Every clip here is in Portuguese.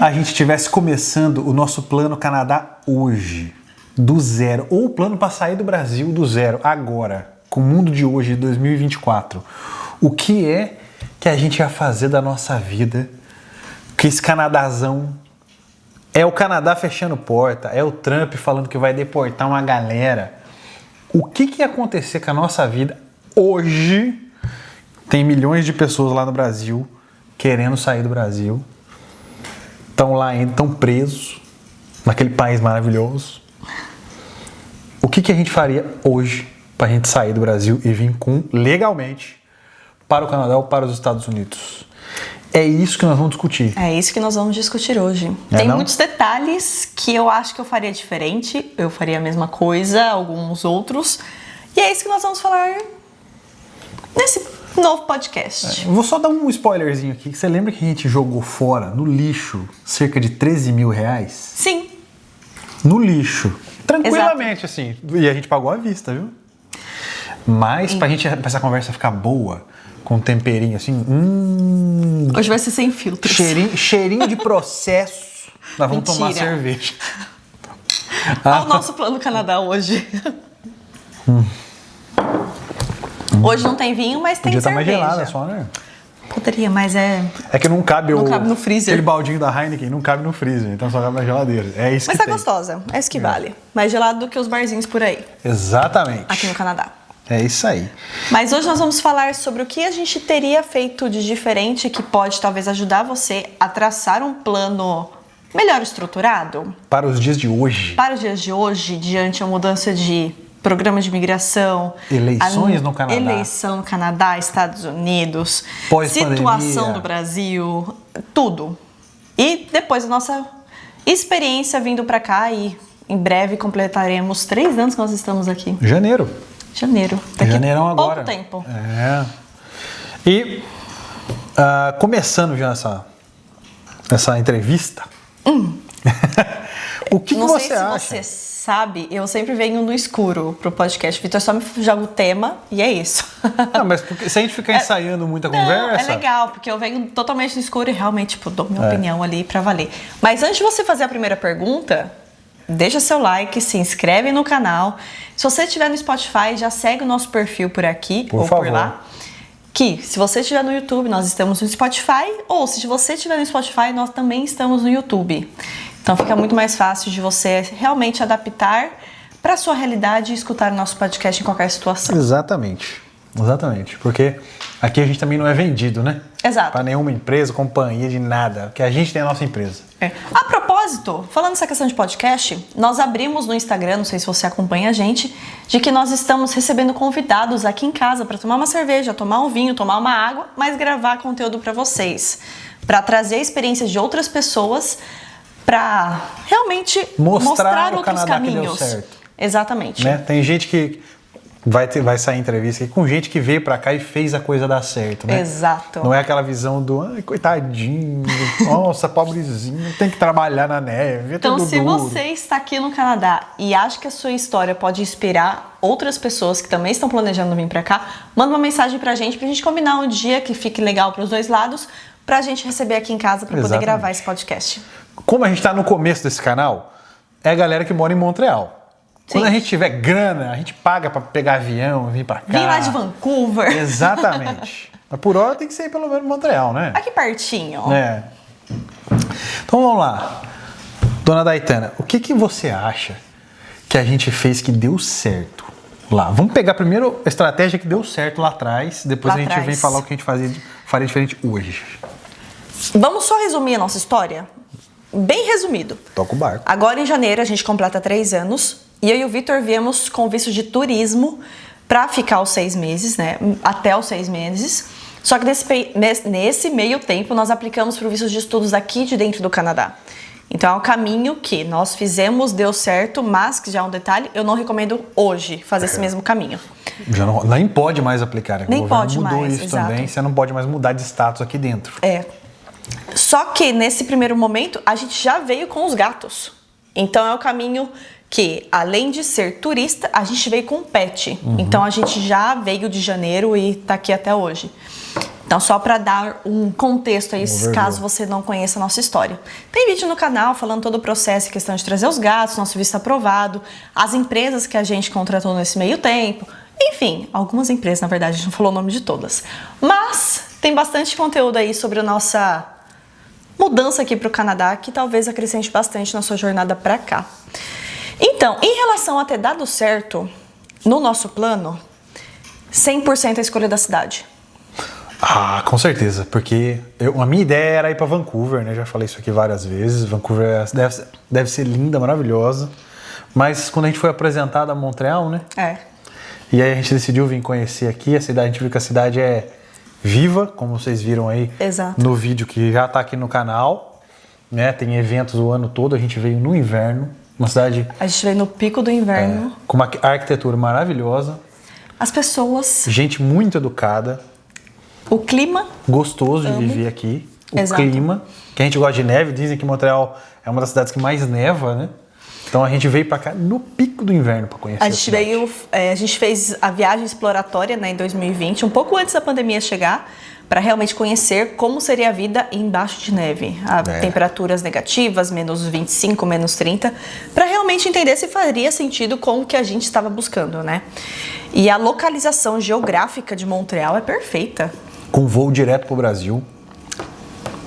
a gente estivesse começando o nosso plano Canadá hoje, do zero, ou o plano para sair do Brasil do zero, agora, com o mundo de hoje, de 2024, o que é que a gente ia fazer da nossa vida? Que esse Canadazão é o Canadá fechando porta, é o Trump falando que vai deportar uma galera. O que ia acontecer com a nossa vida hoje? Tem milhões de pessoas lá no Brasil querendo sair do Brasil. Estão lá ainda, estão presos naquele país maravilhoso. O que a gente faria hoje para a gente sair do Brasil e vir legalmente para o Canadá ou para os Estados Unidos? É isso que nós vamos discutir. É isso que nós vamos discutir hoje. Tem muitos detalhes que eu acho que eu faria diferente, eu faria a mesma coisa, alguns outros. E é isso que nós vamos falar nesse novo podcast. Vou só dar um spoilerzinho aqui. Você lembra que a gente jogou fora, no lixo, cerca de 13 mil reais? Sim. No lixo. Tranquilamente, assim. E a gente pagou à vista, viu? Mas pra essa conversa ficar boa, com um temperinho assim... Hoje vai ser sem filtros. Cheirinho de processo. Nós vamos tomar cerveja. Olha o nosso plano Canadá hoje. Hoje não tem vinho, mas tem cerveja. Podia estar mais gelada só, né? Poderia, mas é... É que não cabe no freezer. Aquele baldinho da Heineken não cabe no freezer, então só cabe na geladeira. É isso mas que tá gostosa, é isso que vale. Mais gelado do que os barzinhos por aí. Exatamente. Aqui no Canadá. É isso aí. Mas hoje nós vamos falar sobre o que a gente teria feito de diferente que pode talvez ajudar você a traçar um plano melhor estruturado. Para os dias de hoje. Para os dias de hoje, diante da mudança de programa de imigração. Eleições no Canadá. Eleição no Canadá, Estados Unidos. Situação do Brasil. Tudo. E depois a nossa experiência vindo para cá e em breve completaremos 3 anos que nós estamos aqui. Janeiro. Daqui Janeirão agora. Pouco tempo. É. E começando já essa entrevista, o que você acha? Não sei se você sabe, eu sempre venho no escuro pro podcast. Vitor só me joga o tema e é isso. Não, mas se a gente ficar ensaiando muita conversa... É legal, porque eu venho totalmente no escuro e realmente dou minha opinião ali pra valer. Mas antes de você fazer a primeira pergunta... Deixa seu like, se inscreve no canal. Se você estiver no Spotify, já segue o nosso perfil por aqui por favor. Por lá. Que se você estiver no YouTube, nós estamos no Spotify. Ou se você estiver no Spotify, nós também estamos no YouTube. Então fica muito mais fácil de você realmente adaptar para a sua realidade e escutar o nosso podcast em qualquer situação. Exatamente. Porque aqui a gente também não é vendido, né? Exato. Para nenhuma empresa, companhia, de nada. Porque a gente tem a nossa empresa. A propósito, falando essa questão de podcast, nós abrimos no Instagram, não sei se você acompanha a gente, de que nós estamos recebendo convidados aqui em casa para tomar uma cerveja, tomar um vinho, tomar uma água, mas gravar conteúdo para vocês. Para trazer experiências de outras pessoas, para realmente mostrar outros Canadá caminhos. Que deu certo. Exatamente. Né? Tem gente que vai sair entrevista aqui com gente que veio pra cá e fez a coisa dar certo, né? Exato. Não é aquela visão do, ai, coitadinho, nossa, pobrezinho, tem que trabalhar na neve, Então, tudo se duro. você está aqui no Canadá e acha que a sua história pode inspirar outras pessoas que também estão planejando vir pra cá, manda uma mensagem pra gente combinar um dia que fique legal pros dois lados, pra gente receber aqui em casa pra poder gravar esse podcast. Como a gente tá no começo desse canal, é a galera que mora em Montreal. Quando a gente tiver grana, a gente paga pra pegar avião, vir pra cá. Vim lá de Vancouver. Exatamente. Mas por hora tem que ser pelo menos Montreal, né? Aqui pertinho. Então vamos lá. Dona Daitana, o que você acha que a gente fez que deu certo lá? Vamos pegar primeiro a estratégia que deu certo lá atrás, depois a gente vem falar o que a gente faria diferente hoje. Vamos só resumir a nossa história? Bem resumido. Toca o barco. Agora em janeiro a gente completa 3 anos e eu e o Vitor viemos com visto de turismo para ficar os 6 meses, né? Até os 6 meses. Só que nesse meio tempo nós aplicamos para o visto de estudos aqui de dentro do Canadá. Então é um caminho que nós fizemos, deu certo, mas que já é um detalhe, eu não recomendo hoje fazer esse mesmo caminho. Já não, nem pode mais aplicar, né? Nem o governo pode mudou mais, isso exato. também, você não pode mais mudar de status aqui dentro. Só que nesse primeiro momento a gente já veio com os gatos. Então é o caminho que, além de ser turista, a gente veio com pet. Então a gente já veio de janeiro e tá aqui até hoje. Então, só para dar um contexto aí, Overview. caso você não conheça a nossa história. Tem vídeo no canal falando todo o processo, questão de trazer os gatos, nosso visto aprovado, as empresas que a gente contratou nesse meio tempo. Enfim, algumas empresas, na verdade, a gente não falou o nome de todas. Mas tem bastante conteúdo aí sobre a nossa mudança aqui para o Canadá, que talvez acrescente bastante na sua jornada para cá. Então, em relação a ter dado certo no nosso plano, 100% a escolha da cidade. Ah, com certeza, porque a minha ideia era ir para Vancouver, né? Já falei isso aqui várias vezes. Vancouver deve ser linda, maravilhosa. Mas quando a gente foi apresentado a Montreal, né? E aí a gente decidiu vir conhecer aqui a cidade. A gente viu que a cidade é viva, como vocês viram aí. Exato. No vídeo que já tá aqui no canal, né? Tem eventos o ano todo. A gente veio no inverno, uma cidade A gente veio no pico do inverno. com uma arquitetura maravilhosa, As pessoas, gente muito educada. o clima. Gostoso de viver aqui. O Exato. clima, que a gente gosta de neve. Dizem que Montreal é uma das cidades que mais neva, né? Então a gente veio pra cá no pico do inverno pra conhecer A gente veio, a gente fez a viagem exploratória, né, em 2020, um pouco antes da pandemia chegar, para realmente conhecer como seria a vida embaixo de neve. Temperaturas negativas, menos 25, menos 30, para realmente entender se faria sentido com o que a gente estava buscando, né? E a localização geográfica de Montreal é perfeita. Com voo direto pro Brasil.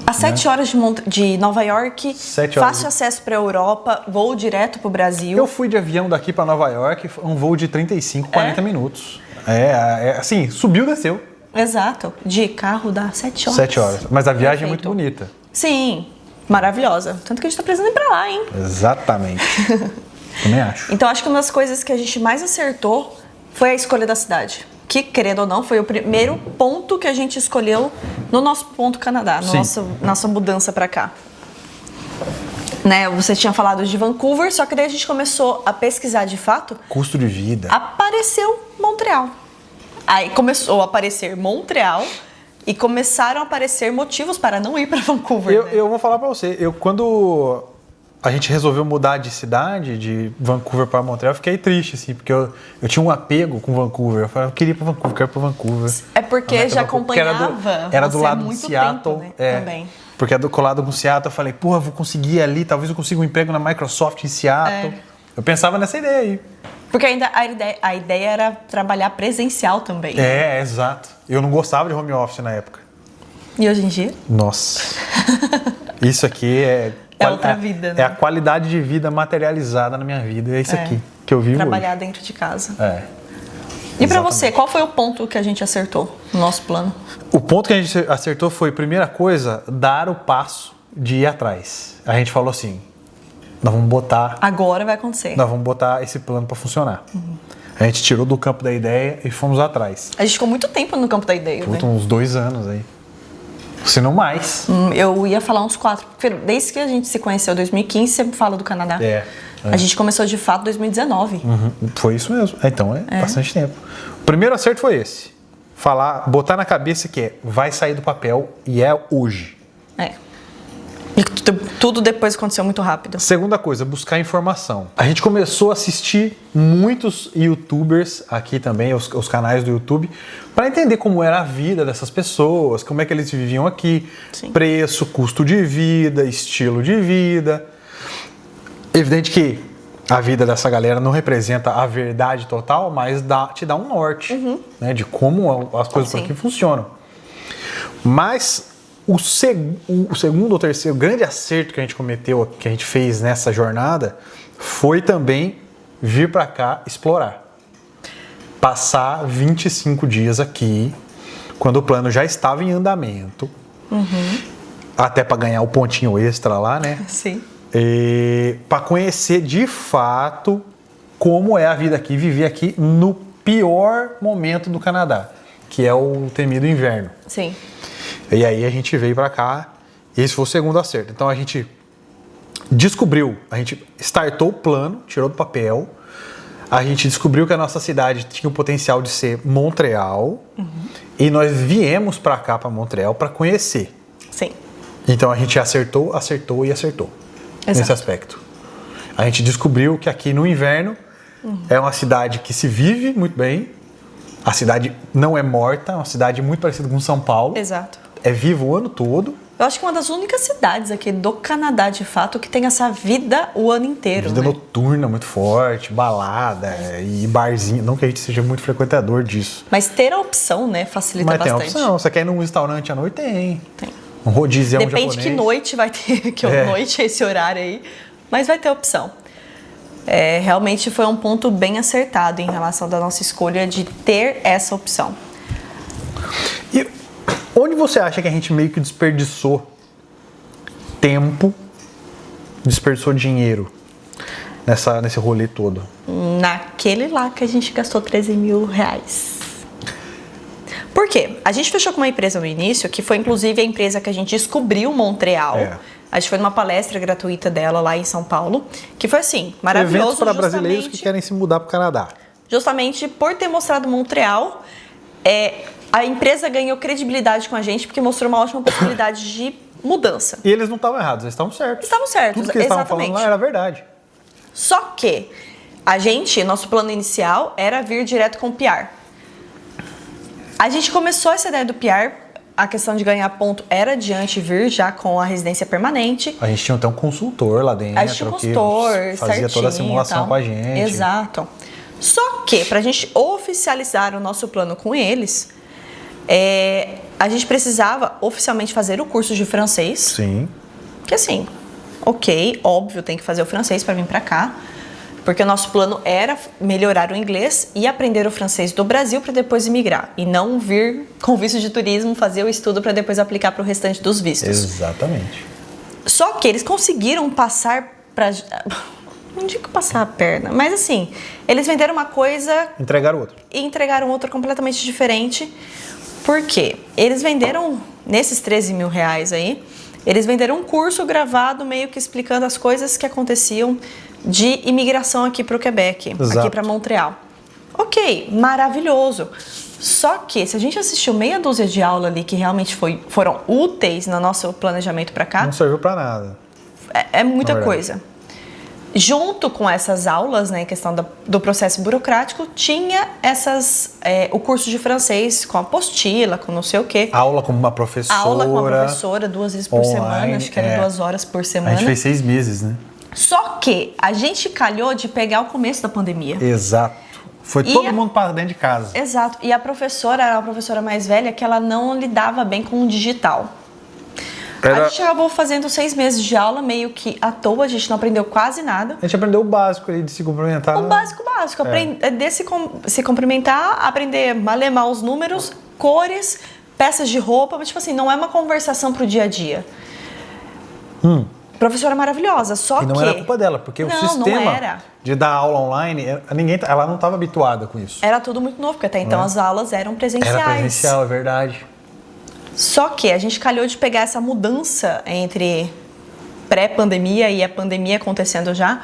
A 7 horas de Nova York, 7 horas. fácil acesso para a Europa, voo direto para o Brasil. Eu fui de avião daqui pra Nova York, um voo de 35, 40 minutos. Assim, subiu, desceu. Exato. De carro dá 7 horas. 7 horas. Mas a viagem é muito Perfeito. bonita. Sim, maravilhosa. Tanto que a gente tá precisando ir pra lá, hein? Exatamente. Também acho. Então acho que uma das coisas que a gente mais acertou foi a escolha da cidade. Que, querendo ou não, foi o primeiro ponto que a gente escolheu no nosso ponto Canadá, nossa mudança pra cá. Né, você tinha falado de Vancouver, só que daí a gente começou a pesquisar de fato. Custo de vida. Apareceu Montreal. Aí começou a aparecer Montreal e começaram a aparecer motivos para não ir para Vancouver. Eu vou falar pra você, quando a gente resolveu mudar de cidade, de Vancouver para Montreal, eu fiquei triste, assim, porque eu tinha um apego com Vancouver. Eu falei, eu queria ir pra Vancouver, quero ir pra Vancouver. É porque já Porque acompanhava era do você lado há muito de Seattle, tempo, né? Também. Porque é do colado com Seattle, eu falei, porra, vou conseguir ali, talvez eu consiga um emprego na Microsoft em Seattle. Eu pensava nessa ideia aí. Porque ainda a ideia era trabalhar presencial também. Exato. Eu não gostava de home office na época. E hoje em dia? Nossa. Isso aqui é outra vida, né? É a qualidade de vida materializada na minha vida. É isso aqui que eu vivo trabalhar hoje. dentro de casa. E E pra você, qual foi o ponto que a gente acertou no nosso plano? O ponto que a gente acertou foi, primeira coisa, dar o passo de ir atrás. A gente falou assim, nós vamos botar esse plano para funcionar. A gente tirou do campo da ideia e fomos atrás. A gente ficou muito tempo no campo da ideia, né? Uns 2 anos aí. Se não mais. Eu ia falar uns 4. Porque desde que a gente se conheceu em 2015, você fala do Canadá. A gente começou de fato em 2019. Foi isso mesmo. Então é bastante tempo. O primeiro acerto foi esse. Botar na cabeça que vai sair do papel e é hoje. E tudo depois aconteceu muito rápido. Segunda coisa, buscar informação. A gente começou a assistir muitos YouTubers aqui também, os canais do YouTube, para entender como era a vida dessas pessoas, como é que eles viviam aqui, preço, custo de vida, estilo de vida. Evidente que a vida dessa galera não representa a verdade total, mas te dá um norte, né, de como as coisas por aqui funcionam. Mas o segundo ou terceiro grande acerto que a gente cometeu, que a gente fez nessa jornada, foi também vir para cá explorar. Passar 25 dias aqui, quando o plano já estava em andamento, até para ganhar o pontinho extra lá, né? Sim. Para conhecer de fato como é a vida aqui, viver aqui no pior momento do Canadá, que é o temido inverno. Sim. E aí a gente veio pra cá, e esse foi o segundo acerto. Então a gente descobriu, a gente startou o plano, tirou do papel, a gente descobriu que a nossa cidade tinha o potencial de ser Montreal, e nós viemos pra cá, pra Montreal, pra conhecer. Sim. Então a gente acertou nesse aspecto. A gente descobriu que aqui no inverno é uma cidade que se vive muito bem, A cidade não é morta, é uma cidade muito parecida com São Paulo. Exato. É vivo o ano todo. Eu acho que é uma das únicas cidades aqui do Canadá, de fato, que tem essa vida o ano inteiro. Vida né? noturna muito forte, balada e barzinho. Não que a gente seja muito frequentador disso. Mas ter a opção, né, facilita Mas tem a bastante. opção. Você quer ir num restaurante à noite? Tem. Tem. Um rodízio Depende japonês. que noite vai ter, que noite é esse horário aí, mas vai ter opção. Realmente foi um ponto bem acertado em relação da nossa escolha de ter essa opção. E onde você acha que a gente meio que desperdiçou tempo, desperdiçou dinheiro nesse rolê todo? Naquele lá que a gente gastou 13 mil reais. Por quê? A gente fechou com uma empresa no início, que foi inclusive a empresa que a gente descobriu Montreal. A gente foi numa palestra gratuita dela lá em São Paulo, que foi assim, maravilhoso. Eventos para brasileiros que querem se mudar para o Canadá. Justamente por ter mostrado Montreal, a empresa ganhou credibilidade com a gente, porque mostrou uma ótima possibilidade de mudança. E eles não estavam errados, eles estavam certos. Estavam certos, tudo que eles estavam falando lá era verdade. Só que nosso plano inicial era vir direto com o PR. A gente começou essa ideia do PR, a questão de ganhar ponto era adiante vir já com a residência permanente. A gente tinha até um consultor lá dentro. A gente tinha um consultor, que fazia toda a simulação com a gente. Exato. Só que, para a gente oficializar o nosso plano com eles, a gente precisava oficialmente fazer o curso de francês. Sim. Que assim, ok, óbvio, tem que fazer o francês para vir para cá. Porque o nosso plano era melhorar o inglês e aprender o francês do Brasil para depois imigrar. E não vir com visto de turismo, fazer o estudo para depois aplicar para o restante dos vistos. Exatamente. Só que eles conseguiram passar para... Não digo passar a perna, mas assim, eles venderam uma coisa... Entregaram outra. E entregaram outra completamente diferente. Por quê? Eles venderam, nesses 13 mil reais aí, eles venderam um curso gravado meio que explicando as coisas que aconteciam de imigração aqui para o Quebec, aqui para Montreal. Ok, maravilhoso. Só que se a gente assistiu meia dúzia de aula ali que realmente foram úteis no nosso planejamento para cá... Não serviu para nada. É muita coisa. Junto com essas aulas, né, em questão do processo burocrático, tinha o curso de francês com apostila, com não sei o quê. Aula com uma professora. Aula com uma professora 2 vezes por online, semana, acho que era 2 horas por semana. A gente fez 6 meses, né? Só que a gente calhou de pegar o começo da pandemia. Exato. Foi todo mundo para dentro de casa. Exato. E a professora era uma professora mais velha que ela não lidava bem com o digital. A gente acabou fazendo 6 meses de aula meio que à toa, a gente não aprendeu quase nada. A gente aprendeu o básico ali de se cumprimentar. O básico. Aprender se cumprimentar, aprender a ler os números, cores, peças de roupa. Mas, tipo assim, não é uma conversação pro dia a dia. Professora maravilhosa, só que... E não era culpa dela, porque o sistema de dar aula online, ela não estava habituada com isso. Era tudo muito novo, porque até então as aulas eram presenciais. Era presencial, é verdade. Só que a gente calhou de pegar essa mudança entre pré-pandemia e a pandemia acontecendo já,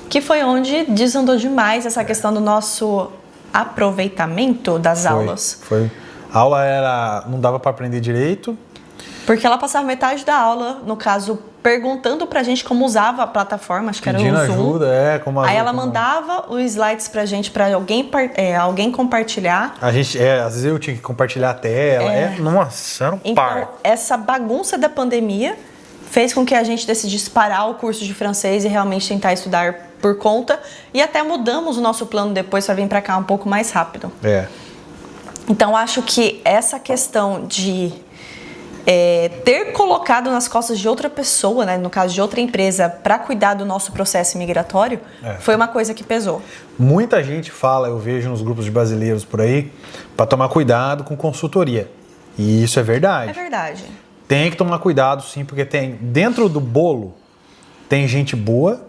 que foi onde desandou demais essa questão do nosso aproveitamento das aulas. A aula não dava para aprender direito. Porque ela passava metade da aula, no caso, perguntando pra gente como usava a plataforma, acho que pedindo era o Zoom. ajuda, Aí ela mandava os slides pra gente, pra alguém compartilhar. Às vezes eu tinha que compartilhar a tela. Nossa, era um par. Então, essa bagunça da pandemia fez com que a gente decidisse parar o curso de francês e realmente tentar estudar por conta. E até mudamos o nosso plano depois para vir pra cá um pouco mais rápido. Então, acho que essa questão de... ter colocado nas costas de outra pessoa, né, no caso de outra empresa, para cuidar do nosso processo migratório, foi uma coisa que pesou. Muita gente fala, eu vejo nos grupos de brasileiros por aí, para tomar cuidado com consultoria. E isso é verdade. É verdade. Tem que tomar cuidado, sim, porque dentro do bolo tem gente boa,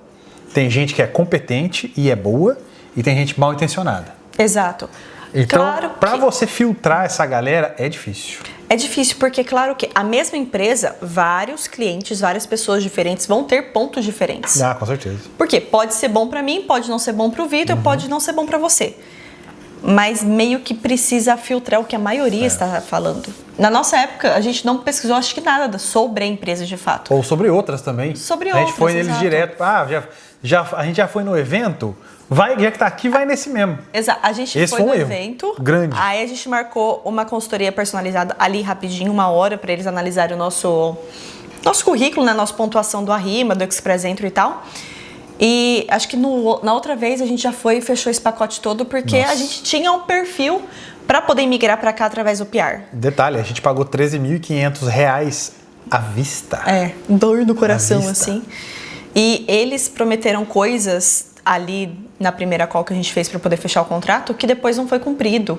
tem gente que é competente e é boa, e tem gente mal intencionada. Exato. Então, claro para você filtrar essa galera, é difícil. É difícil porque, claro que a mesma empresa, vários clientes, várias pessoas diferentes vão ter pontos diferentes. Com certeza. Porque pode ser bom para mim, pode não ser bom para o Vitor, pode não ser bom para você. mas meio que precisa filtrar o que a maioria está falando. Na nossa época, a gente não pesquisou, acho que nada sobre a empresa de fato. Ou sobre outras também. Sobre a gente outras, foi neles exato. direto. A gente já foi no evento, já que tá aqui, vai nesse mesmo. Exato. A gente Esse foi foi um no erro evento. grande. Aí a gente marcou uma consultoria personalizada ali rapidinho, 1 hora, para eles analisarem o nosso currículo, né? Nossa pontuação do Arrima, do Express Entry e tal. E acho que na outra vez a gente já foi e fechou esse pacote todo porque a gente tinha um perfil para poder migrar para cá através do PR. Detalhe, a gente pagou R$13.500 à vista. Dor no coração, À vista. assim. E eles prometeram coisas ali na primeira call que a gente fez para poder fechar o contrato que depois não foi cumprido.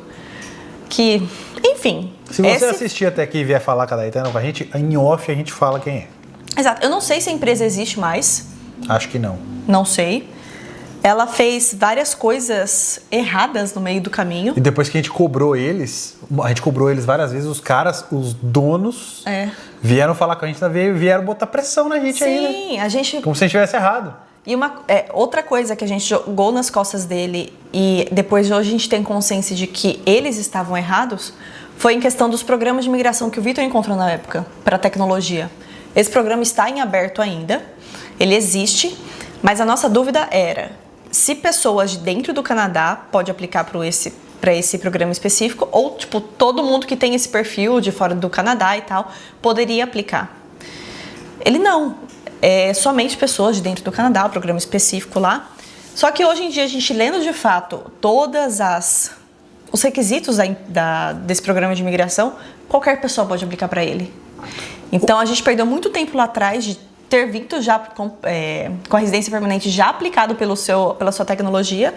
Que, enfim. Se você assistir até aqui e vier falar com a Daitana com a gente, em off a gente fala quem é. Exato. Eu não sei se a empresa existe mais. Acho que não. Não sei. Ela fez várias coisas erradas no meio do caminho. E depois que a gente cobrou eles várias vezes, os caras, os donos, vieram falar com a gente, vieram botar pressão na gente aí, né? Sim, a gente... Como se a gente tivesse errado. E outra coisa que a gente jogou nas costas dele e depois de hoje a gente tem consciência de que eles estavam errados, foi em questão dos programas de migração que o Vitor encontrou na época para tecnologia. Esse programa está em aberto ainda, ele existe, mas a nossa dúvida era se pessoas de dentro do Canadá pode aplicar para esse programa específico ou tipo todo mundo que tem esse perfil de fora do Canadá e tal poderia aplicar. Ele não. É somente pessoas de dentro do Canadá, o programa específico lá. Só que hoje em dia, a gente lendo de fato todos os requisitos desse programa de imigração, qualquer pessoa pode aplicar para ele. Então, a gente perdeu muito tempo lá atrás de ter vindo já com a residência permanente já aplicado pela sua tecnologia.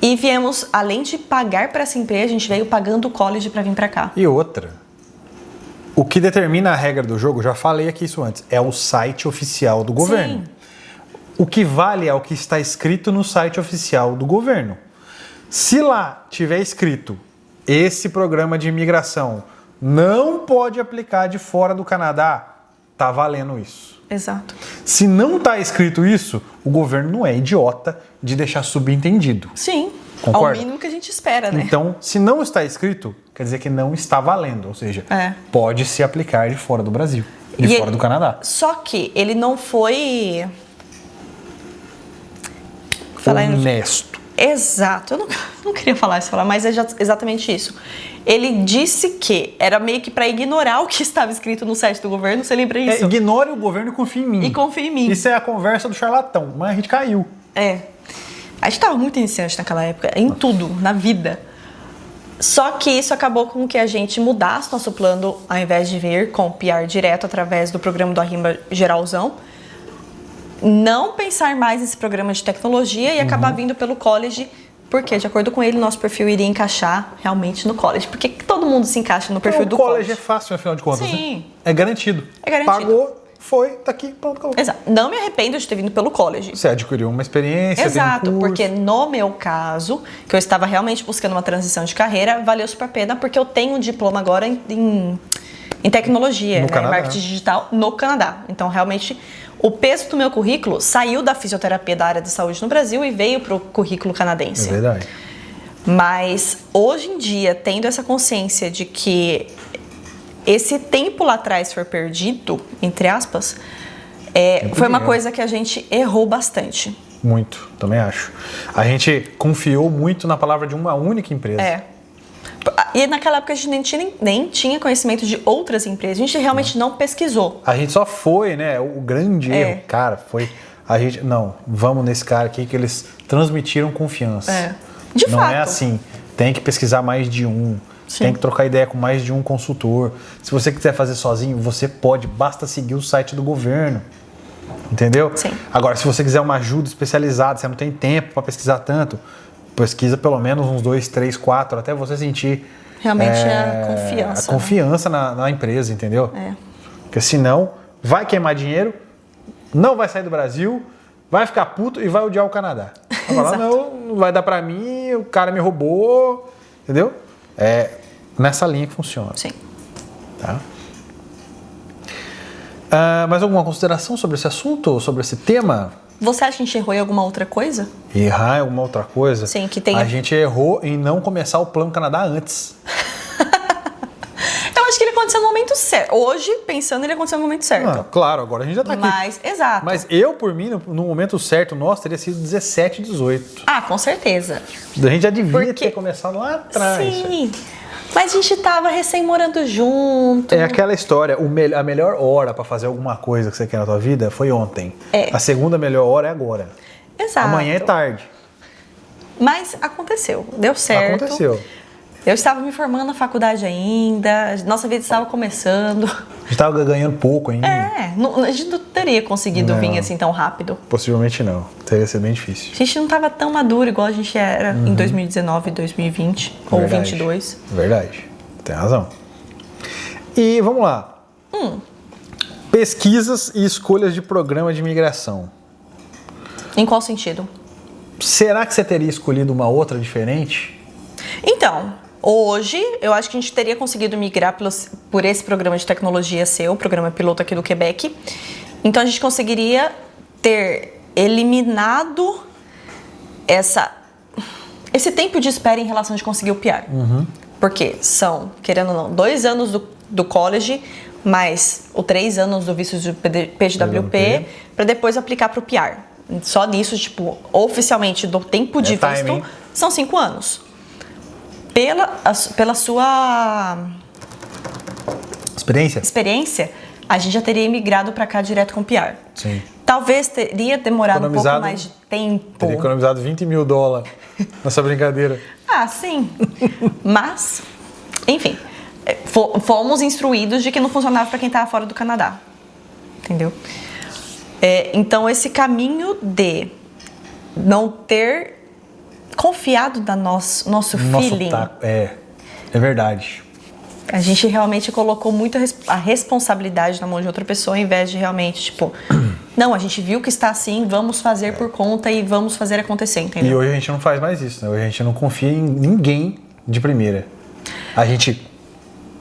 E viemos, além de pagar para essa empresa, a gente veio pagando o college para vir para cá. E outra, o que determina a regra do jogo, já falei aqui isso antes, é o site oficial do governo. Sim. O que vale é o que está escrito no site oficial do governo. Se lá tiver escrito, esse programa de imigração não pode aplicar de fora do Canadá, tá valendo isso. Exato. Se não tá escrito isso, o governo não é idiota de deixar subentendido. Sim. Concorda? Ao mínimo que a gente espera, né? Então, se não está escrito, quer dizer que não está valendo. Ou seja, pode se aplicar de fora do Brasil, de fora do Canadá. Só que ele não foi... Honesto. Exato. Eu não queria falar isso, mas é exatamente isso. Ele disse que era meio que para ignorar o que estava escrito no site do governo. Você lembra isso? Ignore o governo e confie em mim. E confie em mim. Isso é a conversa do charlatão, mas a gente caiu. A gente estava muito iniciante naquela época, em tudo, na vida. Só que isso acabou com que a gente mudasse nosso plano, ao invés de vir com PR direto através do programa do Arrima geralzão, não pensar mais nesse programa de tecnologia e acabar vindo pelo college, porque, de acordo com ele, nosso perfil iria encaixar realmente no college. Porque todo mundo se encaixa no perfil do college. O college é fácil, afinal de contas. Sim. Né? É garantido. É garantido. Pagou, foi, tá aqui, pronto, acabou. Exato. Não me arrependo de ter vindo pelo college. Você adquiriu uma experiência, Exato, tem um curso. porque no meu caso, que eu estava realmente buscando uma transição de carreira, valeu super a pena, porque eu tenho um diploma agora em tecnologia, No né, Canadá. marketing digital no Canadá. Então, realmente, o peso do meu currículo saiu da fisioterapia da área de saúde no Brasil e veio para o currículo canadense. É verdade. Mas, hoje em dia, tendo essa consciência de que esse tempo lá atrás foi perdido, entre aspas, foi uma coisa que a gente errou bastante. Muito, também acho. A gente confiou muito na palavra de uma única empresa. E naquela época a gente nem tinha conhecimento de outras empresas. A gente realmente não pesquisou. A gente só foi, né? O grande erro, cara, foi a gente... Não, vamos nesse cara aqui que eles transmitiram confiança. De não fato. é assim. Tem que pesquisar mais de um. Sim. Tem que trocar ideia com mais de um consultor. Se você quiser fazer sozinho, você pode. Basta seguir o site do governo. Entendeu? Sim. Agora, se você quiser uma ajuda especializada, você não tem tempo para pesquisar tanto, pesquisa pelo menos uns 2, 3, 4, até você sentir realmente a confiança. A confiança na empresa, entendeu? Porque senão vai queimar dinheiro, não vai sair do Brasil, vai ficar puto e vai odiar o Canadá. Vai falar, não vai dar pra mim, o cara me roubou, entendeu? É nessa linha que funciona. Sim. Tá? Mais alguma consideração sobre esse assunto, sobre esse tema? Você acha que a gente errou em alguma outra coisa? Errar é alguma outra coisa? Sim, que tem... A gente errou em não começar o Plano Canadá antes. Eu acho que ele aconteceu no momento certo. Hoje, pensando, ele aconteceu no momento certo. Claro, agora a gente já tá aqui. Mas, exato. Mas eu, por mim, no momento certo nosso, teria sido 17, 18. Ah, com certeza. A gente já devia Porque... ter começado lá atrás. Sim. Mas a gente tava recém morando junto. É aquela história, a melhor hora pra fazer alguma coisa que você quer na tua vida foi ontem. É. A segunda melhor hora é agora. Exato. Amanhã é tarde. Mas aconteceu, deu certo. Aconteceu. Eu estava me formando na faculdade ainda, nossa vida estava começando. A gente tava ganhando pouco ainda. A gente não teria conseguido vir assim tão rápido. Possivelmente não. Teria sido bem difícil. A gente não estava tão maduro igual a gente era em 2019, 2020 ou 2022. Verdade. Tem razão. E vamos lá. Pesquisas e escolhas de programa de imigração. Em qual sentido? Será que você teria escolhido uma outra diferente? Então, hoje eu acho que a gente teria conseguido migrar por esse programa de tecnologia seu, o programa piloto aqui do Quebec. Então a gente conseguiria ter eliminado esse tempo de espera em relação de conseguir o PR. Porque são, querendo ou não, 2 anos do college, mais os 3 anos do visto de PGWP, para depois aplicar para o PR. Só nisso, tipo, oficialmente do tempo de visto, timing. são 5 anos. Pela sua experiência, a gente já teria imigrado para cá direto com o PR. Sim. Talvez teria demorado um pouco mais de tempo. Teria economizado $20 mil nessa brincadeira. Ah, sim. Mas, enfim, fomos instruídos de que não funcionava para quem estava fora do Canadá. Entendeu? Então, esse caminho de não ter confiado no nosso feeling. É verdade. A gente realmente colocou muito a responsabilidade na mão de outra pessoa, ao invés de realmente, tipo, não, a gente viu que está assim, vamos fazer por conta e vamos fazer acontecer, entendeu? E hoje a gente não faz mais isso, né? Hoje a gente não confia em ninguém de primeira. A gente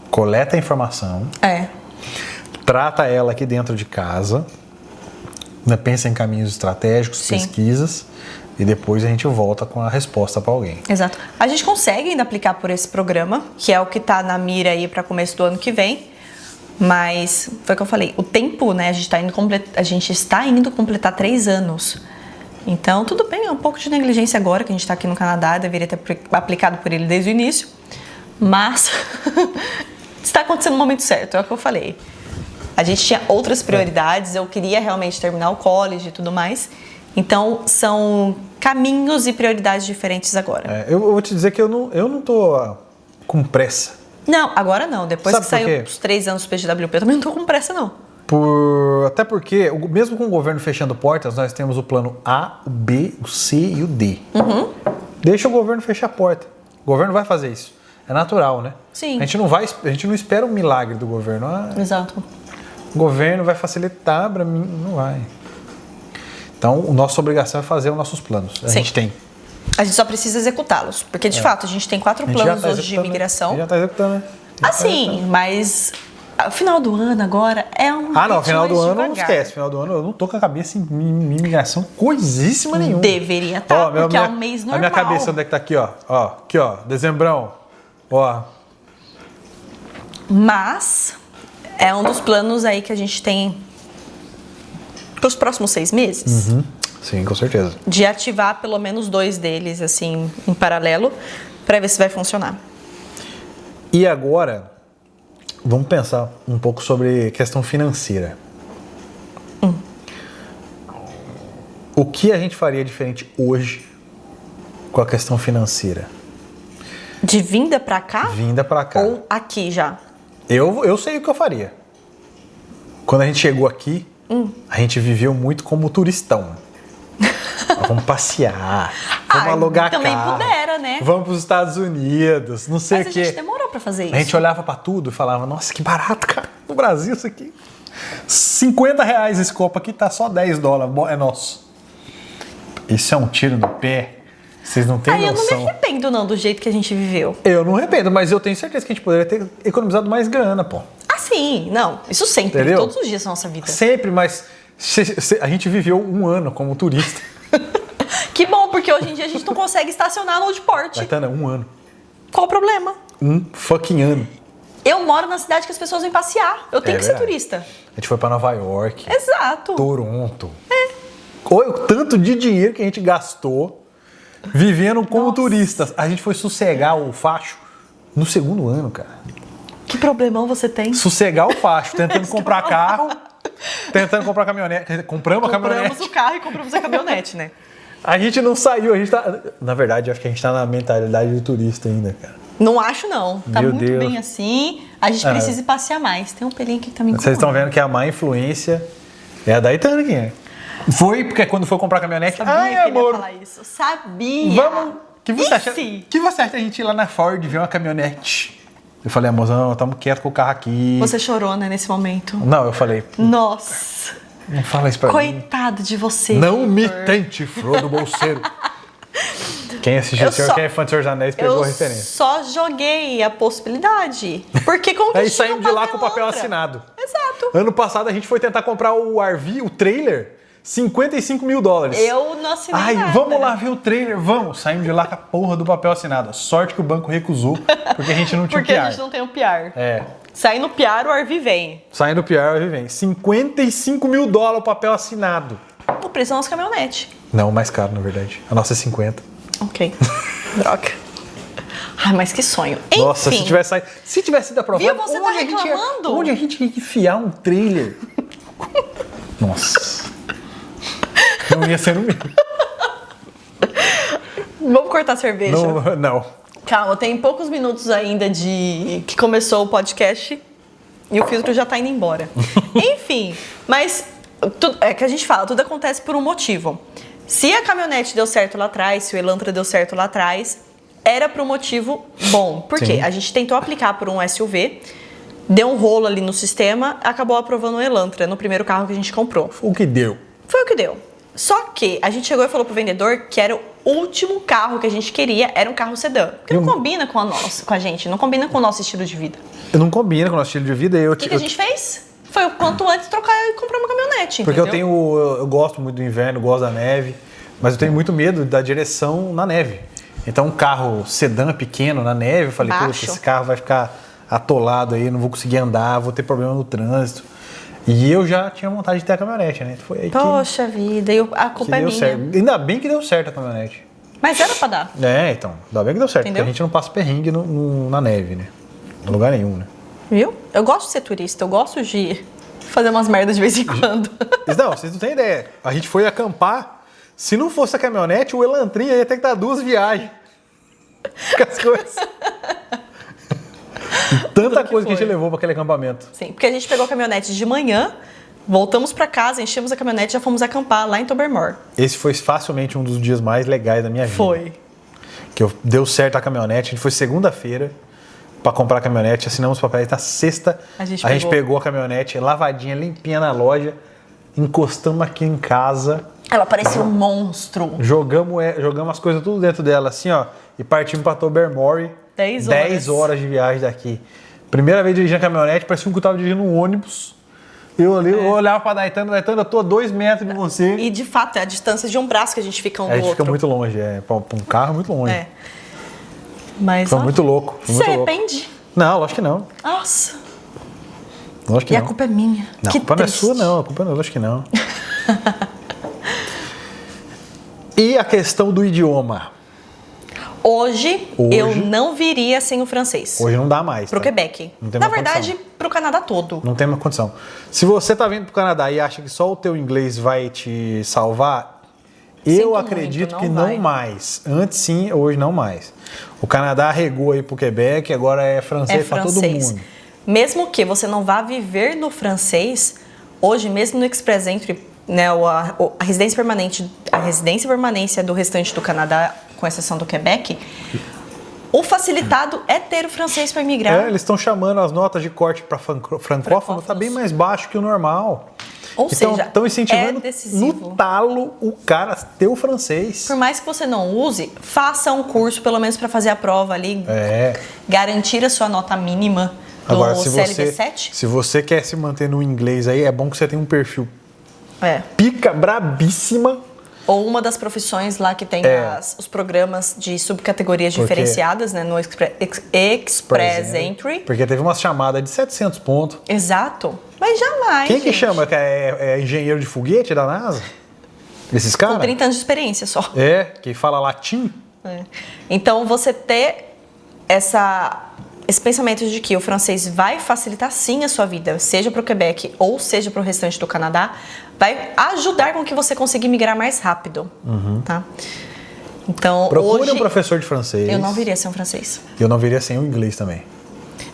coleta a informação, trata ela aqui dentro de casa, né? Pensa em caminhos estratégicos, Sim. pesquisas, e depois a gente volta com a resposta para alguém. Exato. A gente consegue ainda aplicar por esse programa, que é o que está na mira aí para começo do ano que vem, mas foi o que eu falei, o tempo, né, a gente está indo completar 3 anos. Então, tudo bem, é um pouco de negligência agora que a gente está aqui no Canadá, deveria ter aplicado por ele desde o início, mas está acontecendo no momento certo, é o que eu falei. A gente tinha outras prioridades, eu queria realmente terminar o college e tudo mais. Então, são caminhos e prioridades diferentes agora. Eu vou te dizer que eu não tô com pressa. Não, agora não. Depois Sabe que saiu os 3 anos do PGWP, eu também não tô com pressa, não. Até porque, mesmo com o governo fechando portas, nós temos o plano A, o B, o C e o D. Deixa o governo fechar a porta. O governo vai fazer isso. É natural, né? Sim. A gente não espera um milagre do governo. Exato. O governo vai facilitar para mim, não vai. Então, a nossa obrigação é fazer os nossos planos. A gente tem. A gente só precisa executá-los. Porque, de fato, a gente tem 4 planos hoje de imigração. A gente já está executando, né? Mas o final do ano agora é um não, final do ano não esquece. Final do ano eu não tô com a cabeça em imigração coisíssima nenhuma. Deveria estar, porque é um mês normal. A minha cabeça onde é que tá aqui, ó? Aqui, ó, dezembrão. Ó. Mas é um dos planos aí que a gente tem para os próximos 6 meses. Sim, com certeza. De ativar pelo menos 2 deles, assim, em paralelo, para ver se vai funcionar. E agora, vamos pensar um pouco sobre questão financeira. O que a gente faria diferente hoje com a questão financeira? De vinda para cá? Vinda para cá. Ou aqui já? Eu sei o que eu faria. Quando a gente chegou aqui, a gente viveu muito como turistão. Vamos passear, vamos alugar carro. Também pudera, né? Vamos para os Estados Unidos, não sei o quê. Mas a gente demorou para fazer isso. A gente olhava para tudo e falava, nossa, que barato, cara. No Brasil isso aqui. R$50 esse copo aqui tá só $10, é nosso. Isso é um tiro no pé. Vocês não têm noção. Eu não me arrependo não do jeito que a gente viveu. Eu não me arrependo, mas eu tenho certeza que a gente poderia ter economizado mais grana, pô. Ah, sim. Não, isso sempre. Entendeu? Todos os dias da nossa vida. Sempre, mas A gente viveu um ano como turista. Que bom, porque hoje em dia a gente não consegue estacionar no Old Port. Caetano, um ano. Qual o problema? Um fucking ano. Eu moro na cidade que as pessoas vêm passear. Eu tenho que ser verdade. turista. A gente foi pra Nova York, Exato. Toronto. Olha o tanto de dinheiro que a gente gastou vivendo como turistas. A gente foi sossegar o facho no segundo ano, cara. Que problemão você tem? Sossegar o facho, tentando comprar carro, tentando comprar caminhonete. Compramos a caminhonete. Compramos o carro e compramos a caminhonete, né? A gente não saiu, a gente tá... Na verdade, acho que a gente tá na mentalidade do turista ainda, cara. Não acho, não. Tá Meu muito Deus. bem assim. A gente precisa passear mais. Tem um pelinho aqui que tá me incomodando. Vocês estão vendo que a má influência é a da Itana, quem é? Foi, porque quando foi comprar a caminhonete... Sabia Ai, que ele ia amor, falar isso. Sabia. vamos... Que você acha a gente ir lá na Ford ver uma caminhonete? Eu falei, amorzão, estamos quietos com o carro aqui. Você chorou, né, nesse momento? Não, eu falei, Nossa. não fala isso pra mim. Coitado de você. Não me Vitor. tente, Frodo Bolseiro. Quem assistiu o Senhor, quem é fã de Senhor dos Anéis, pegou a referência. Só joguei a possibilidade. Porque como que Aí a gente não saímos de lá faz com o papel outra? assinado. Exato. Ano passado a gente foi tentar comprar o RV, o trailer, $55 mil. Eu não assinei Ai, nada. vamos lá ver o trailer, vamos. Saímos de lá com a porra do papel assinado. Sorte que o banco recusou, porque a gente não tinha Porque PR. a gente não tem o PR. É, Sair no PR, o RV vem. saindo do PR, o RV vem. $55 mil o papel assinado. O preço da nossa caminhonete. Não, mais caro, na verdade. A nossa é 50. Ok. Droga. Ai, mas que sonho. Enfim. Nossa, se tivesse sido aprovado, Viu? Você tá reclamando? onde a gente ia enfiar um trailer? Nossa. Não ia ser no mesmo. Vamos cortar a cerveja? Não. Calma, tem poucos minutos ainda de que começou o podcast e o filtro já tá indo embora. Enfim, mas é que a gente fala, tudo acontece por um motivo. Se a caminhonete deu certo lá atrás, se o Elantra deu certo lá atrás, era por um motivo bom. Por quê? Sim. A gente tentou aplicar por um SUV, deu um rolo ali no sistema, acabou aprovando o Elantra no primeiro carro que a gente comprou. O que deu? Foi o que deu. Só que a gente chegou e falou pro vendedor que era o último carro que a gente queria, era um carro sedã. Que não combina com a gente, não combina com o nosso estilo de vida. Não combina com o nosso estilo de vida. O que a gente fez? Foi o quanto antes trocar e comprar uma caminhonete, Porque entendeu? eu gosto muito do inverno, gosto da neve, mas eu tenho muito medo da direção na neve. Então um carro sedã pequeno na neve, eu falei, putz, Baixo. esse carro vai ficar atolado aí, não vou conseguir andar, vou ter problema no trânsito. E eu já tinha vontade de ter a caminhonete, né? Foi aí Poxa vida, e a que culpa é deu minha. certo. Ainda bem que deu certo a caminhonete. Mas era pra dar. É, então, ainda bem que deu certo, Entendeu? porque a gente não passa perrengue na neve, né? Em lugar nenhum, né? Viu? Eu gosto de ser turista, eu gosto de fazer umas merdas de vez em quando. Não, vocês não têm ideia. A gente foi acampar, se não fosse a caminhonete, o Elantrinha ia ter que dar 2 viagens. Com as coisas. E tanta coisa que a gente levou para aquele acampamento. Sim, porque a gente pegou a caminhonete de manhã, voltamos pra casa, enchemos a caminhonete e já fomos acampar lá em Tobermory. Esse foi facilmente um dos dias mais legais da minha vida. Foi. Deu certo a caminhonete, a gente foi segunda-feira para comprar a caminhonete, assinamos os papéis. Na sexta, A gente pegou a caminhonete lavadinha, limpinha na loja, encostamos aqui em casa, Ela parecia um monstro. jogamos as coisas tudo dentro dela, assim, ó, e partimos para Tobermory. 10 horas. 10 horas de viagem daqui. Primeira vez dirigindo a caminhonete, parecia que eu tava dirigindo um ônibus. Eu ali, eu olhava pra Daitana, eu tô a 2 metros de você. E de fato, é a distância de um braço que a gente fica um A do gente outro. fica muito longe, pra um carro muito longe. É. Mas, Foi ó, muito louco. Foi Você muito louco. arrepende? Não, lógico que não. Nossa. Lógico que E não. a culpa é minha. Não, Que a culpa não é triste. sua, não. A culpa não, lógico que não. E a questão do idioma? Hoje, eu não viria sem o francês. Hoje não dá mais. Pro tá? Quebec. Não tem Na mais verdade, condição. pro Canadá todo. Não tem mais condição. Se você tá vindo pro Canadá e acha que só o teu inglês vai te salvar, Sinto eu muito, acredito não que vai. não mais. Antes sim, hoje não mais. O Canadá regou aí pro Quebec, agora é francês para todo mundo. Mesmo que você não vá viver no francês, hoje mesmo no Express Entry, né, a residência e permanência do restante do Canadá, com exceção do Quebec, o facilitado é ter o francês para imigrar. Eles estão chamando as notas de corte para francófono, tá bem mais baixo que o normal. Ou seja, estão incentivando é decisivo. no talo o cara ter o francês. Por mais que você não use, faça um curso, pelo menos para fazer a prova ali, garantir a sua nota mínima do Agora, CLV7. se você quer se manter no inglês aí, é bom que você tenha um perfil Pica brabíssima. Ou uma das profissões lá que tem os programas de subcategorias diferenciadas, né? No Express Entry. Porque teve uma chamada de 700 pontos. Exato. Mas jamais, Quem que gente. chama? Que é engenheiro de foguete da NASA? Esses caras? Com 30 anos de experiência só. Que fala latim. Então, você ter esse pensamento de que o francês vai facilitar sim a sua vida, seja para o Quebec ou seja para o restante do Canadá, vai ajudar com que você consiga migrar mais rápido, tá? Então, Procure hoje, um professor de francês. eu não viria sem um francês. Eu não viria sem o inglês também.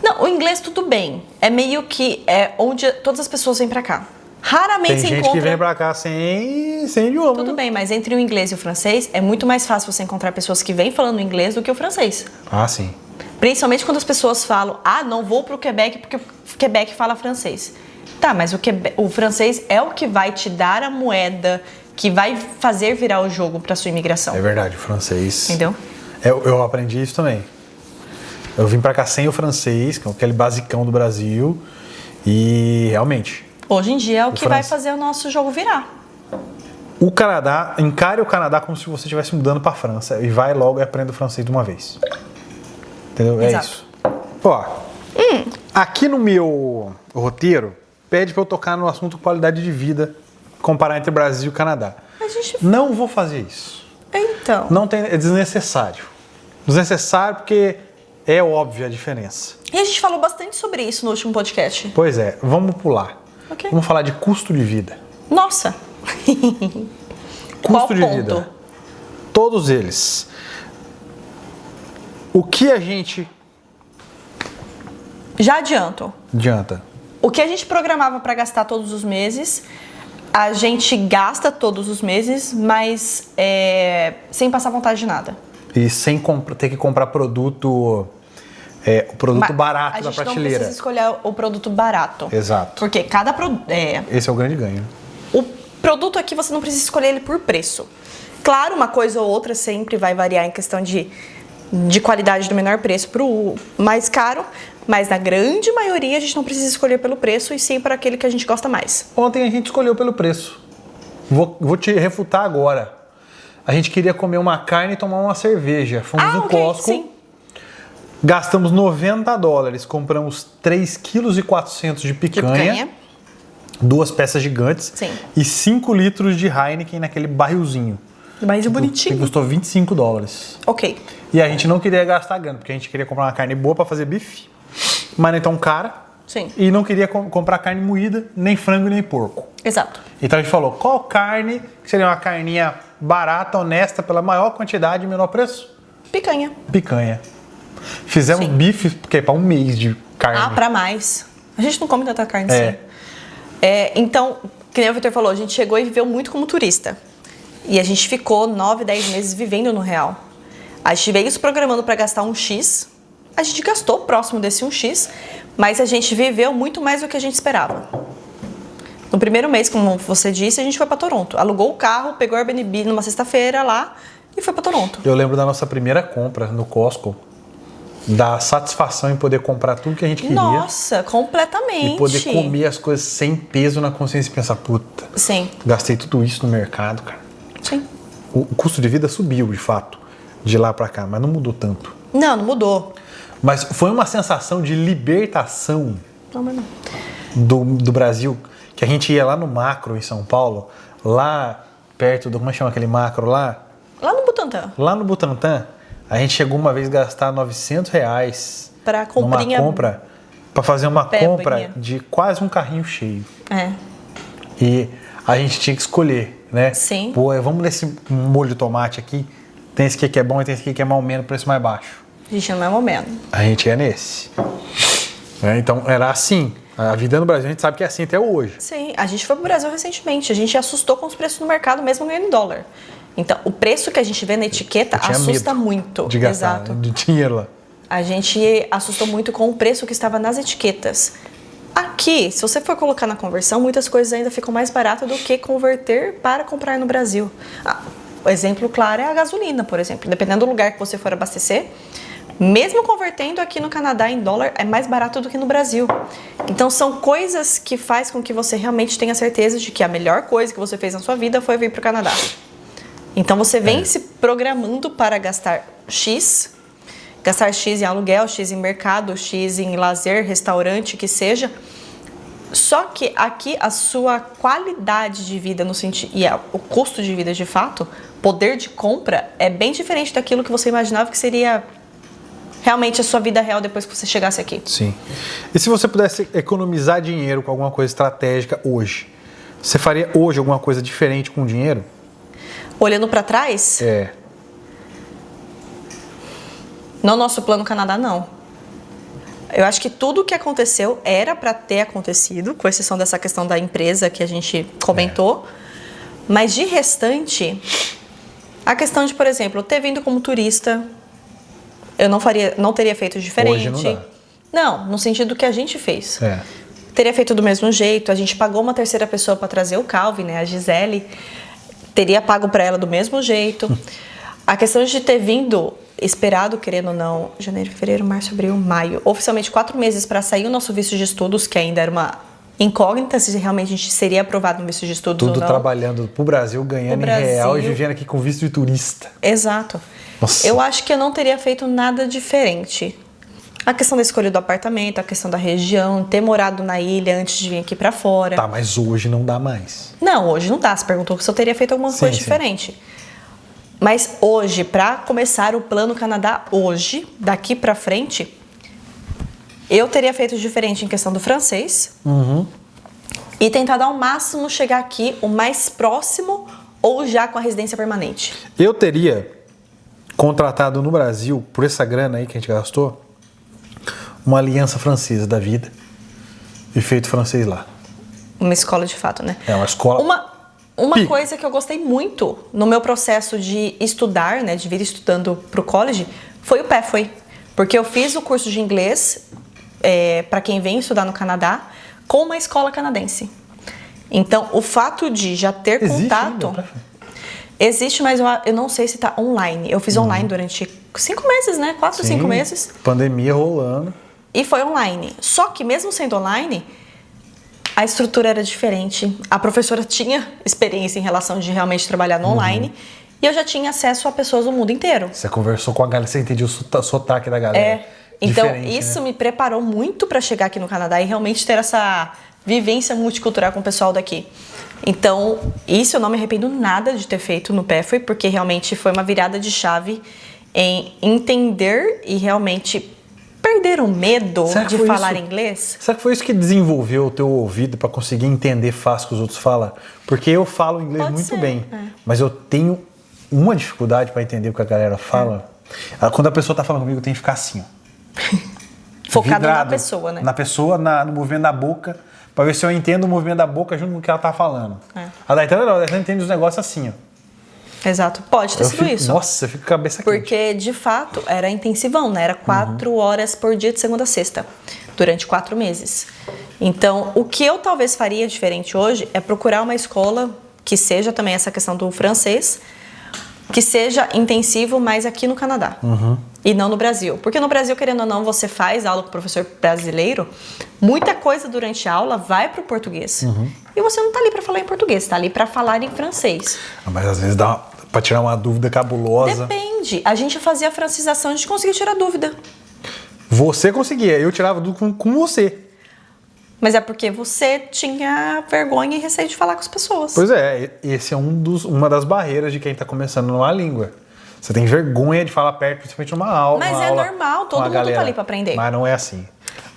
Não, o inglês tudo bem. É meio que onde todas as pessoas vêm para cá. Raramente Tem se gente encontra... que vem pra cá sem idioma. Tudo bem, mas entre o inglês e o francês, é muito mais fácil você encontrar pessoas que vêm falando inglês do que o francês. Ah, sim. Principalmente quando as pessoas falam, não vou pro Quebec porque o Quebec fala francês. Tá, mas o francês é o que vai te dar a moeda, que vai fazer virar o jogo pra sua imigração. É verdade, o francês. Entendeu? Eu aprendi isso também. Eu vim pra cá sem o francês, que é aquele basicão do Brasil. E realmente... Hoje em dia é o que vai fazer o nosso jogo virar. O Canadá, encare o Canadá como se você estivesse mudando pra França. E vai logo e aprenda o francês de uma vez. Entendeu? Exato. É isso. Ó, aqui no meu roteiro, pede pra eu tocar no assunto qualidade de vida, comparar entre Brasil e Canadá. Não vou fazer isso. Então. Não tem, é desnecessário. Desnecessário porque é óbvia a diferença. E a gente falou bastante sobre isso no último podcast. Pois é, vamos pular. Ok. Vamos falar de custo de vida. Nossa! Custo Qual de ponto? vida. Todos eles. O que a gente Já adianto. adianta? O que a gente programava para gastar todos os meses, a gente gasta todos os meses, mas sem passar vontade de nada. E sem ter que comprar produto, o produto barato da A gente não prateleira. precisa escolher o produto barato. Exato. Porque cada produto... Esse é o grande ganho. O produto aqui você não precisa escolher ele por preço. Claro, uma coisa ou outra sempre vai variar em questão de qualidade do menor preço para o mais caro, mas na grande maioria a gente não precisa escolher pelo preço e sim para aquele que a gente gosta mais. Ontem a gente escolheu pelo preço. Vou te refutar agora. A gente queria comer uma carne e tomar uma cerveja. Fomos no Costco. Sim. Gastamos $90. Compramos 3,4 kg de picanha. 2 peças gigantes. Sim. E 5 litros de Heineken naquele barrilzinho. Mas é Que bonitinho. custou $25. Ok. E a gente não queria gastar grana, porque a gente queria comprar uma carne boa para fazer bife, mas não tão cara. Sim. E não queria comprar carne moída, nem frango, nem porco. Exato. Então a gente falou, qual carne que seria uma carninha barata, honesta, pela maior quantidade e menor preço? Picanha. Picanha. Fizemos bife, porque para um mês de carne. Para mais. A gente não come tanta carne É. assim. Então, que nem o Vitor falou, a gente chegou e viveu muito como turista. E a gente ficou 9, 10 meses vivendo no real. A gente veio se programando para gastar um X. A gente gastou próximo desse um X, mas a gente viveu muito mais do que a gente esperava. No primeiro mês, como você disse, a gente foi para Toronto. Alugou o carro, pegou o Airbnb numa sexta-feira lá e foi para Toronto. Eu lembro da nossa primeira compra no Costco, da satisfação em poder comprar tudo que a gente queria. Nossa, completamente. E poder comer as coisas sem peso na consciência e pensar, puta, Sim. gastei tudo isso no mercado, cara. Sim. O custo de vida subiu, de fato, de lá pra cá, mas não mudou tanto. Não mudou. Mas foi uma sensação de libertação Não, mas não. do Brasil, que a gente ia lá no Macro, em São Paulo, lá perto do... Como é que chama aquele Macro lá? Lá no Butantã. Lá no Butantã, a gente chegou uma vez a gastar R$900 Pra comprinha... numa compra, pra fazer uma Pebinha. compra de quase um carrinho cheio. É. E a gente tinha que escolher, né? Sim. Pô, vamos nesse molho de tomate aqui. Tem esse aqui que é bom e tem esse aqui que é mais ou menos, preço mais baixo. A gente não é momento. A gente é nesse. Então era assim. A vida no Brasil a gente sabe que é assim até hoje. Sim, a gente foi pro Brasil recentemente. A gente assustou com os preços no mercado, mesmo ganhando em dólar. Então, o preço que a gente vê na etiqueta assusta muito. De gastar, Exato. de dinheiro lá. A gente assustou muito com o preço que estava nas etiquetas. Aqui, se você for colocar na conversão, muitas coisas ainda ficam mais baratas do que converter para comprar no Brasil. O exemplo claro é a gasolina, por exemplo. Dependendo do lugar que você for abastecer, Mesmo convertendo aqui no Canadá em dólar, é mais barato do que no Brasil. Então são coisas que faz com que você realmente tenha certeza de que a melhor coisa que você fez na sua vida foi vir para o Canadá. Então você vem se programando para gastar X em aluguel, X em mercado, X em lazer, restaurante, que seja. Só que aqui a sua qualidade de vida no sentido e o custo de vida de fato, poder de compra é bem diferente daquilo que você imaginava que seria realmente a sua vida real depois que você chegasse aqui. Sim. E se você pudesse economizar dinheiro com alguma coisa estratégica hoje, você faria hoje alguma coisa diferente com o dinheiro? Olhando para trás? No nosso plano Canadá, não. Eu acho que tudo o que aconteceu era para ter acontecido, com exceção dessa questão da empresa que a gente comentou. Mas de restante, a questão de, por exemplo, ter vindo como turista, eu não teria feito diferente. Hoje não dá. Não, no sentido que a gente fez. Teria feito do mesmo jeito. A gente pagou uma terceira pessoa para trazer o Calvin, né, a Gisele. Teria pago para ela do mesmo jeito. A questão de ter vindo, esperado, querendo ou não, janeiro, fevereiro, março, abril, maio, oficialmente 4 meses para sair o nosso visto de estudos, que ainda era uma incógnita se realmente a gente seria aprovado no visto de estudos ou não. Tudo trabalhando pro Brasil, ganhando em real e vivendo aqui com visto de turista. Exato. Nossa. Eu acho que eu não teria feito nada diferente. A questão da escolha do apartamento, a questão da região, ter morado na ilha antes de vir aqui pra fora. Tá, mas hoje não dá mais. Não, hoje não dá. Você perguntou se eu teria feito alguma coisa diferente. Mas hoje, pra começar o Plano Canadá hoje, daqui pra frente, eu teria feito diferente em questão do francês. E tentado ao máximo chegar aqui o mais próximo ou já com a residência permanente. Eu teria contratado no Brasil, por essa grana aí que a gente gastou, uma aliança francesa da vida e feito francês lá. Uma escola de fato, né? É uma escola. Uma coisa que eu gostei muito no meu processo de estudar, né, de vir estudando pro college, foi o Pathway. Porque eu fiz o curso de inglês, para quem vem estudar no Canadá, com uma escola canadense. Então, o fato de já ter contato... Ainda, existe, mas eu não sei se tá online. Eu fiz online durante 5 meses, né? 4, 5 meses. Pandemia rolando. E foi online. Só que mesmo sendo online, a estrutura era diferente. A professora tinha experiência em relação de realmente trabalhar no online. E eu já tinha acesso a pessoas do mundo inteiro. Você conversou com a galera, você entendeu o sotaque da galera. Então, isso me preparou muito para chegar aqui no Canadá e realmente ter essa vivência multicultural com o pessoal daqui. Então, isso eu não me arrependo nada de ter feito no Pathway, porque realmente foi uma virada de chave em entender e realmente perder o medo de falar inglês. Será que foi isso que desenvolveu o teu ouvido para conseguir entender fácil o que os outros falam? Porque eu falo inglês muito bem, mas eu tenho uma dificuldade para entender o que a galera fala. Quando a pessoa tá falando comigo, eu tenho que ficar assim, ó. Focado na pessoa, né? Na pessoa, no movimento da boca, pra ver se eu entendo o movimento da boca junto com o que ela tá falando. A Daitana entende os negócios assim, ó. Exato, pode ter sido isso. Nossa, eu fico com a cabeça quente. Porque, de fato, era intensivão, né? Era 4 horas por dia de segunda a sexta, durante 4 meses. Então, o que eu talvez faria diferente hoje é procurar uma escola que seja também essa questão do francês, que seja intensivo, mas aqui no Canadá. E não no Brasil. Porque no Brasil, querendo ou não, você faz aula com o professor brasileiro, muita coisa durante a aula vai pro português. E você não tá ali para falar em português, tá ali para falar em francês. Mas às vezes dá para tirar uma dúvida cabulosa. Depende. A gente fazia a francização, a gente conseguia tirar dúvida. Você conseguia, eu tirava dúvida com você. Mas é porque você tinha vergonha e receio de falar com as pessoas. Pois é, esse é uma das barreiras de quem tá começando numa língua. Você tem vergonha de falar perto, principalmente numa aula. Mas é normal, todo mundo tá ali pra aprender. Mas não é assim.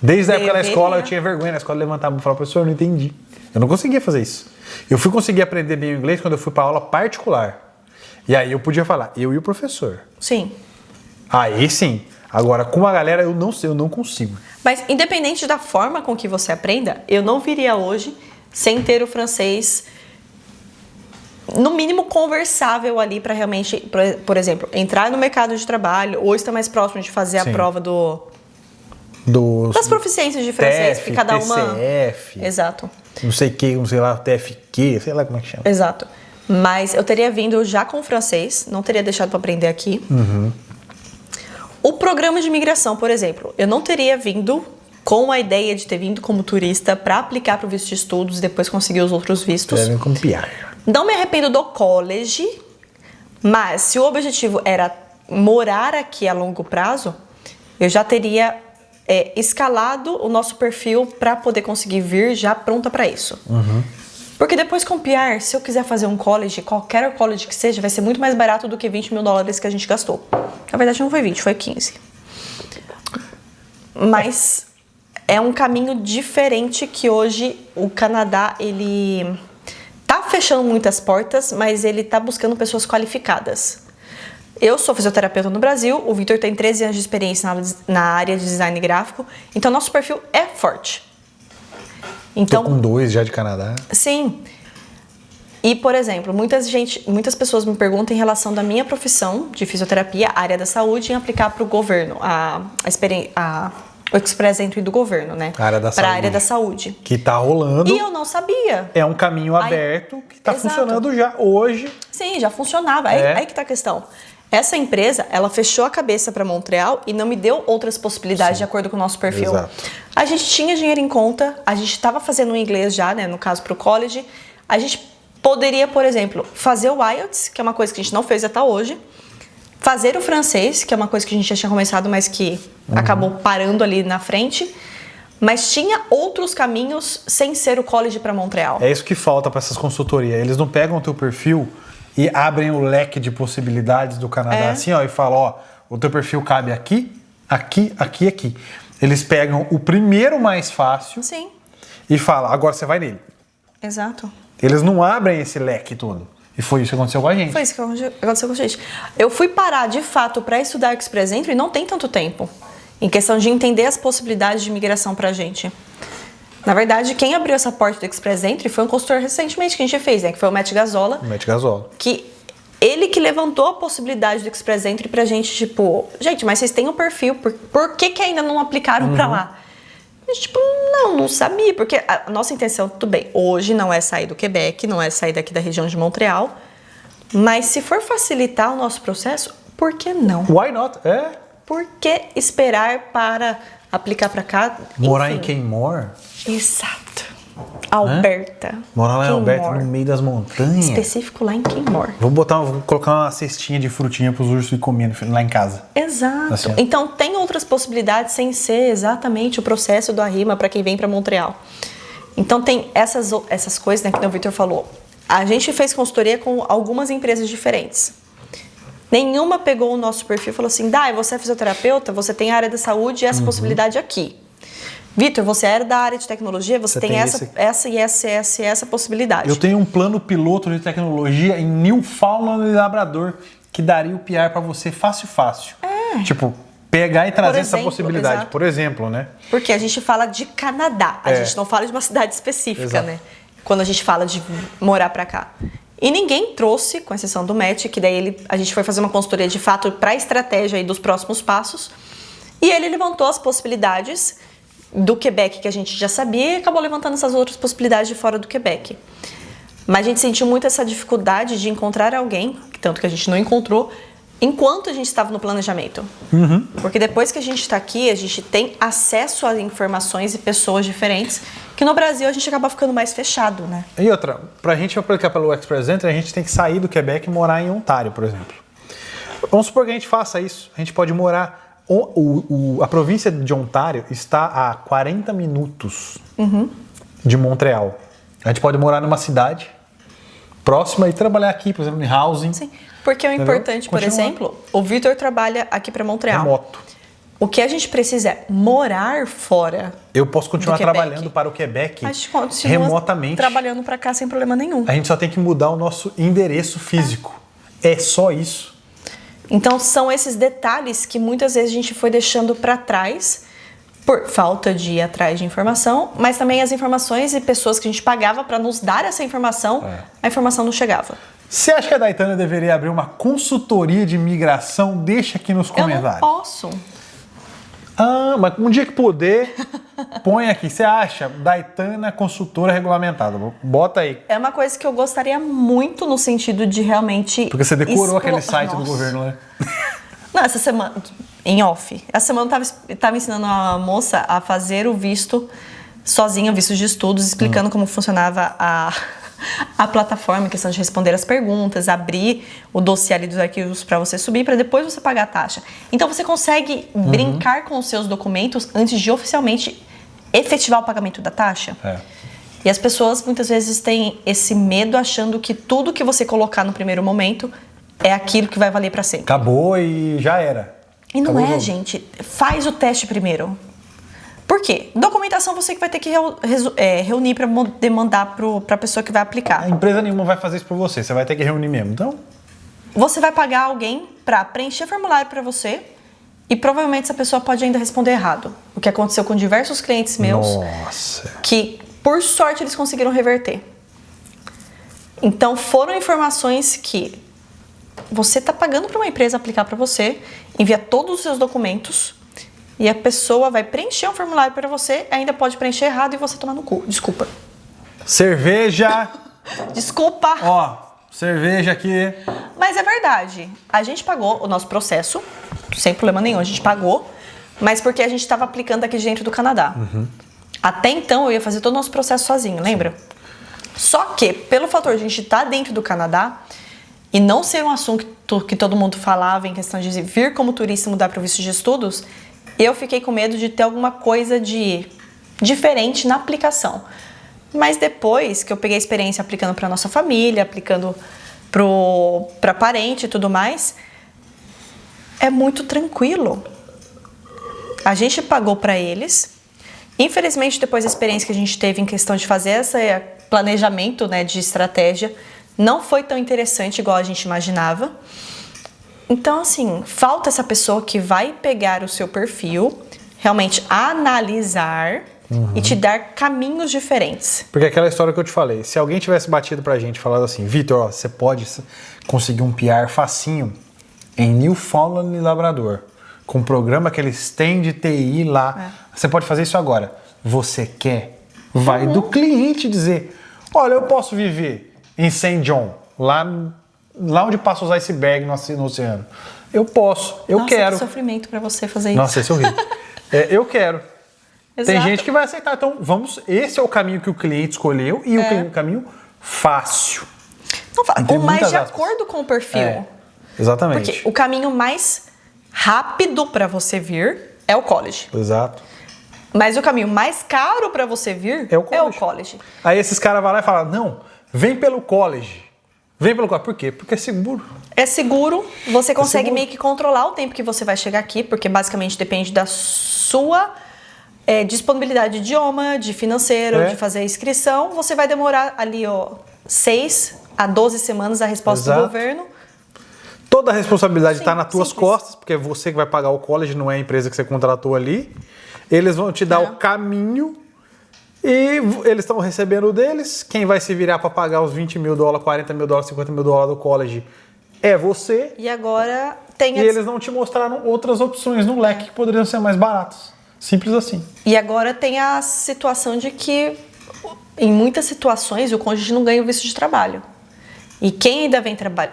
Desde a época da escola, eu tinha vergonha na escola de levantar a mão e falar, professor, eu não entendi. Eu não conseguia fazer isso. Eu fui conseguir aprender bem o inglês quando eu fui pra aula particular. E aí eu podia falar, eu e o professor. Sim. Aí sim. Agora, com a galera, eu não sei, eu não consigo. Mas independente da forma com que você aprenda, eu não viria hoje sem ter o francês, no mínimo, conversável ali para realmente, por exemplo, entrar no mercado de trabalho ou estar mais próximo de fazer a prova das proficiências de francês, TEF, que cada uma... TCF, Exato. Não sei que, não sei lá, TFQ, sei lá como é que chama. Exato. Mas eu teria vindo já com o francês, não teria deixado para aprender aqui. O programa de imigração, por exemplo, eu não teria vindo com a ideia de ter vindo como turista para aplicar para o visto de estudos e depois conseguir os outros vistos. Devem como PR. Não me arrependo do college, mas se o objetivo era morar aqui a longo prazo, eu já teria escalado o nosso perfil para poder conseguir vir já pronta para isso. Porque depois com PR, se eu quiser fazer um college, qualquer college que seja, vai ser muito mais barato do que $20 mil que a gente gastou. Na verdade não foi 20, foi 15. Mas é um caminho diferente que hoje o Canadá, ele tá fechando muitas portas, mas ele tá buscando pessoas qualificadas. Eu sou fisioterapeuta no Brasil, o Vitor tem 13 anos de experiência na área de design gráfico, então nosso perfil é forte. Então, tô com 2 já de Canadá. Sim. E, por exemplo, muitas pessoas me perguntam em relação da minha profissão de fisioterapia, área da saúde, em aplicar para o governo, o Express Entry do governo, né? Para a área da saúde. Que tá rolando. E eu não sabia. É um caminho aberto que tá funcionando já hoje. Sim, já funcionava. Aí que tá a questão. Essa empresa, ela fechou a cabeça para Montreal e não me deu outras possibilidades de acordo com o nosso perfil. Exato. A gente tinha dinheiro em conta, a gente estava fazendo o inglês já, né? No caso, para o college. A gente poderia, por exemplo, fazer o IELTS, que é uma coisa que a gente não fez até hoje. Fazer o francês, que é uma coisa que a gente já tinha começado, mas que acabou parando ali na frente. Mas tinha outros caminhos sem ser o college para Montreal. É isso que falta para essas consultorias. Eles não pegam o teu perfil e abrem o leque de possibilidades do Canadá assim, ó, e falam, ó, o teu perfil cabe aqui, aqui, aqui e aqui. Eles pegam o primeiro mais fácil. Sim. E falam, agora você vai nele. Exato. Eles não abrem esse leque todo. E foi isso que aconteceu com a gente. Foi isso que aconteceu com a gente. Eu fui parar, de fato, para estudar Express Entry não tem tanto tempo. Em questão de entender as possibilidades de imigração pra gente. Na verdade, quem abriu essa porta do Express Entry foi um consultor recentemente que a gente fez, né? Que foi o Matt Gazzola. O Matt Gazzola. Que ele que levantou a possibilidade do Express Entry pra gente, tipo... Gente, mas vocês têm um perfil, por que ainda não aplicaram pra lá? A gente, tipo, não sabia. Porque a nossa intenção, tudo bem, hoje não é sair do Quebec, não é sair daqui da região de Montreal. Mas se for facilitar o nosso processo, por que não? Why not? Por que esperar para aplicar para cá? Morar em Kenmore? Exato. Alberta. Morar lá em Kenmore. Alberta, no meio das montanhas. Específico lá em Kenmore. Vou colocar uma cestinha de frutinha pros ursos ir comendo lá em casa. Exato. Assim. Então tem outras possibilidades sem ser exatamente o processo do Arrima para quem vem para Montreal. Então tem essas coisas, né, que o Vitor falou. A gente fez consultoria com algumas empresas diferentes. Nenhuma pegou o nosso perfil e falou assim, Dai, você é fisioterapeuta, você tem a área da saúde e essa possibilidade aqui. Vitor, você é da área de tecnologia, você tem essa possibilidade. Eu tenho um plano piloto de tecnologia em Newfoundland e Labrador que daria o PR para você fácil. Tipo, pegar e trazer essa possibilidade, exato. Por exemplo, né? Porque a gente fala de Canadá, a gente não fala de uma cidade específica, Exato. né? Quando a gente fala de morar pra cá. E ninguém trouxe, com exceção do Matt, que daí a gente foi fazer uma consultoria de fato para a estratégia aí dos próximos passos. E ele levantou as possibilidades do Quebec que a gente já sabia e acabou levantando essas outras possibilidades de fora do Quebec. Mas a gente sentiu muito essa dificuldade de encontrar alguém, tanto que a gente não encontrou, enquanto a gente estava no planejamento. Porque depois que a gente está aqui, a gente tem acesso a informações e pessoas diferentes, que no Brasil a gente acaba ficando mais fechado, né? E outra, pra gente aplicar pelo Express Entry, a gente tem que sair do Quebec e morar em Ontário, por exemplo. Vamos supor que a gente faça isso. A gente pode morar... a província de Ontário está a 40 minutos de Montreal. A gente pode morar numa cidade próxima e trabalhar aqui, por exemplo, em housing. Sim, porque o importante, por exemplo, o Vitor trabalha aqui para Montreal. Remoto. O que a gente precisa é morar fora. Eu posso continuar do Quebec. trabalhando para o Quebec A gente continua remotamente. trabalhando para cá sem problema nenhum. A gente só tem que mudar o nosso endereço físico. É só isso. Então são esses detalhes que muitas vezes a gente foi deixando para trás por falta de ir atrás de informação, mas também as informações e pessoas que a gente pagava para nos dar essa informação, a informação não chegava. Você acha que a Daitana deveria abrir uma consultoria de imigração? Deixa aqui nos comentários. Eu não posso. Ah, mas um dia que puder, põe aqui. Você acha? Daitana consultora regulamentada. Bota aí. É uma coisa que eu gostaria muito no sentido de realmente... Porque você decorou aquele site do Nossa. governo, né? Não, essa semana, em off. Essa semana eu tava ensinando a moça a fazer o visto sozinha, o visto de estudos, explicando como funcionava a plataforma, questão de responder as perguntas, abrir o dossiê ali dos arquivos para você subir, para depois você pagar a taxa. Então você consegue brincar com os seus documentos antes de oficialmente efetivar o pagamento da taxa. E as pessoas muitas vezes têm esse medo achando que tudo que você colocar no primeiro momento é aquilo que vai valer para sempre. Acabou e já era. E não Acabou é, gente. Faz o teste primeiro. Por quê? Documentação você que vai ter que reunir para poder mandar para a pessoa que vai aplicar. A empresa nenhuma vai fazer isso por você. Você vai ter que reunir mesmo. Então, você vai pagar alguém para preencher formulário para você e provavelmente essa pessoa pode ainda responder errado. O que aconteceu com diversos clientes meus. Nossa. Que, por sorte, eles conseguiram reverter. Então, foram informações que você está pagando para uma empresa aplicar para você, envia todos os seus documentos e a pessoa vai preencher um formulário para você, ainda pode preencher errado e você tomar no cu. Desculpa. Cerveja. Desculpa. Ó, cerveja aqui. Mas é verdade. A gente pagou o nosso processo, sem problema nenhum, a gente pagou, mas porque a gente estava aplicando aqui dentro do Canadá. Até então eu ia fazer todo o nosso processo sozinho, lembra? Só que, pelo fator de a gente estar dentro do Canadá e não ser um assunto que todo mundo falava em questão de vir como turista e mudar para o visto de estudos, eu fiquei com medo de ter alguma coisa de diferente na aplicação. Mas depois que eu peguei a experiência aplicando para nossa família, aplicando para parente e tudo mais, é muito tranquilo. A gente pagou para eles. Infelizmente, depois da experiência que a gente teve em questão de fazer esse planejamento, né, de estratégia, não foi tão interessante igual a gente imaginava. Então, assim, falta essa pessoa que vai pegar o seu perfil, realmente analisar e te dar caminhos diferentes. Porque aquela história que eu te falei, se alguém tivesse batido pra gente e falado assim, Vitor, ó, você pode conseguir um PR facinho em Newfoundland e Labrador, com um programa que eles têm de TI lá, você pode fazer isso agora. Você quer? Vai do cliente dizer, olha, eu posso viver em St. John, lá onde passam os icebergs no oceano. Eu posso, eu quero. Que sofrimento pra você fazer isso. Nossa, esse é horrível. Eu quero. Exato. Tem gente que vai aceitar. Então, esse é o caminho que o cliente escolheu e o caminho fácil. Não, ou mais de acordo com o perfil. Exatamente. Porque o caminho mais rápido para você vir é o college. Exato. Mas o caminho mais caro para você vir é o college. Aí esses caras vão lá e falam, não, vem pelo college. Vem pelo college. Por quê? Porque é seguro. É seguro, você consegue meio que controlar o tempo que você vai chegar aqui, porque basicamente depende da sua disponibilidade de idioma, de financeiro, de fazer a inscrição. Você vai demorar ali 6 a 12 semanas a resposta do governo. Toda a responsabilidade está nas tuas costas, porque é você que vai pagar o college, não é a empresa que você contratou ali. Eles vão te dar o caminho e eles estão recebendo o deles. Quem vai se virar para pagar os $20 mil, $40 mil, $50 mil do college é você. E agora tem... E eles não te mostraram outras opções no leque que poderiam ser mais baratas. Simples assim. E agora tem a situação de que, em muitas situações, o cônjuge não ganha o visto de trabalho. E quem ainda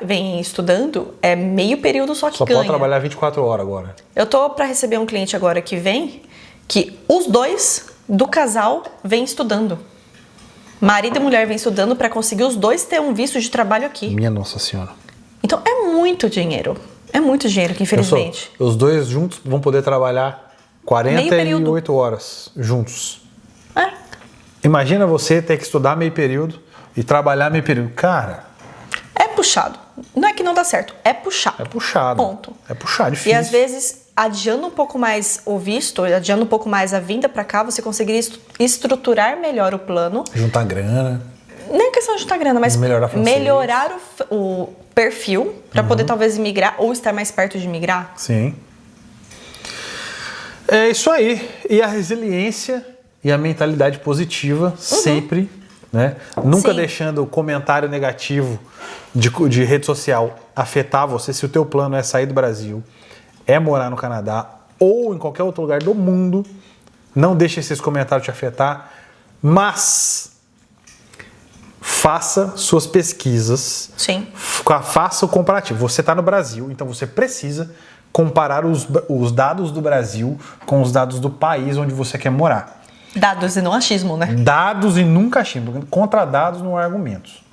vem estudando é meio período só que ganha. Só pode trabalhar 24 horas agora. Eu tô para receber um cliente agora que vem, que os dois do casal vêm estudando. Marido e mulher vêm estudando para conseguir os dois ter um visto de trabalho aqui. Minha Nossa Senhora. Então é muito dinheiro. É muito dinheiro que, infelizmente... Os dois juntos vão poder trabalhar 48 horas juntos. Imagina você ter que estudar meio período e trabalhar meio período. Cara... É puxado. Não é que não dá certo, é puxado. É puxado. Ponto. É puxado, difícil. E às vezes, adiando um pouco mais o visto, adiando um pouco mais a vinda pra cá, você conseguiria estruturar melhor o plano. Juntar grana. Nem questão de juntar grana, mas melhorar o perfil pra poder talvez migrar ou estar mais perto de migrar. Sim. É isso aí. E a resiliência e a mentalidade positiva sempre, né? Nunca deixando o comentário negativo de rede social afetar você. Se o teu plano é sair do Brasil, é morar no Canadá ou em qualquer outro lugar do mundo, não deixe esses comentários te afetar, mas faça suas pesquisas. Sim. Faça o comparativo. Você está no Brasil, então você precisa comparar os dados do Brasil com os dados do país onde você quer morar. Dados e não achismo, né? Dados e nunca achismo. Contra dados não há argumentos.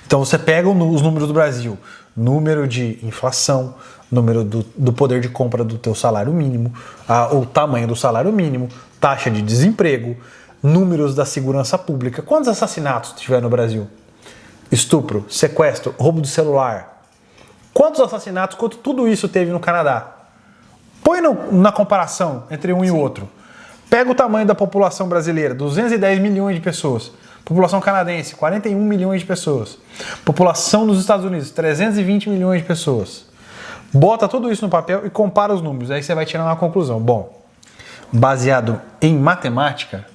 Então você pega os números do Brasil, número de inflação, número do poder de compra do teu salário mínimo, o tamanho do salário mínimo, taxa de desemprego, números da segurança pública. Quantos assassinatos tiver no Brasil? Estupro, sequestro, roubo de celular. Quantos assassinatos, quanto tudo isso teve no Canadá? Põe na comparação entre um e o outro. Pega o tamanho da população brasileira, 210 milhões de pessoas. População canadense, 41 milhões de pessoas. População dos Estados Unidos, 320 milhões de pessoas. Bota tudo isso no papel e compara os números. Aí você vai tirar uma conclusão. Bom, baseado em matemática,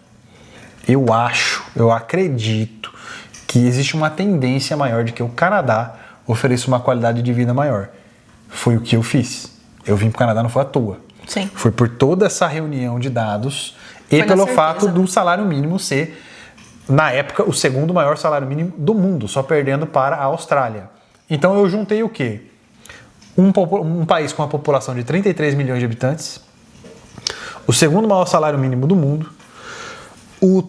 eu acredito que existe uma tendência maior de que o Canadá ofereça uma qualidade de vida maior. Foi o que eu fiz. Eu vim para o Canadá, não foi à toa. Sim. Foi por toda essa reunião de dados e pelo fato do salário mínimo ser, na época, o segundo maior salário mínimo do mundo, só perdendo para a Austrália. Então eu juntei o quê? Um país com uma população de 33 milhões de habitantes, o segundo maior salário mínimo do mundo, um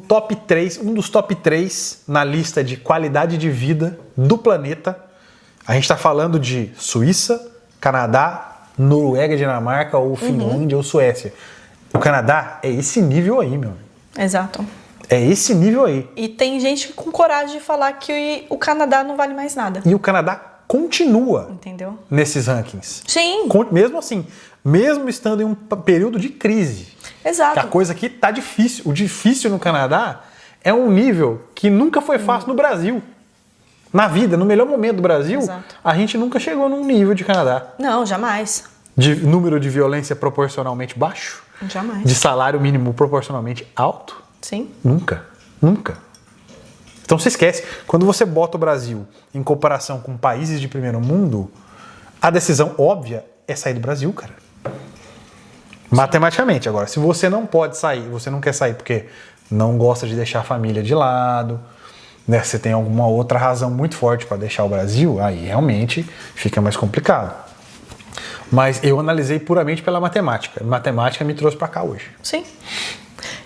dos top 3 na lista de qualidade de vida do planeta. A gente está falando de Suíça, Canadá, Noruega, Dinamarca, ou Finlândia, ou Suécia. O Canadá é esse nível aí, meu. Exato. É esse nível aí. E tem gente com coragem de falar que o Canadá não vale mais nada. E o Canadá continua, entendeu? Nesses rankings. Sim. Mesmo assim, mesmo estando em um período de crise. Exato. Que a coisa aqui tá difícil. O difícil no Canadá é um nível que nunca foi fácil no Brasil. Na vida, no melhor momento do Brasil, exato, a gente nunca chegou num nível de Canadá. Não, jamais. De número de violência proporcionalmente baixo. Jamais. De salário mínimo proporcionalmente alto. Sim. Nunca. Nunca. Então você esquece. Quando você bota o Brasil em comparação com países de primeiro mundo, a decisão óbvia é sair do Brasil, cara. Matematicamente. Agora, se você não pode sair, você não quer sair porque não gosta de deixar a família de lado, né? Você tem alguma outra razão muito forte para deixar o Brasil, aí realmente fica mais complicado. Mas eu analisei puramente pela matemática. A matemática me trouxe para cá hoje. Sim.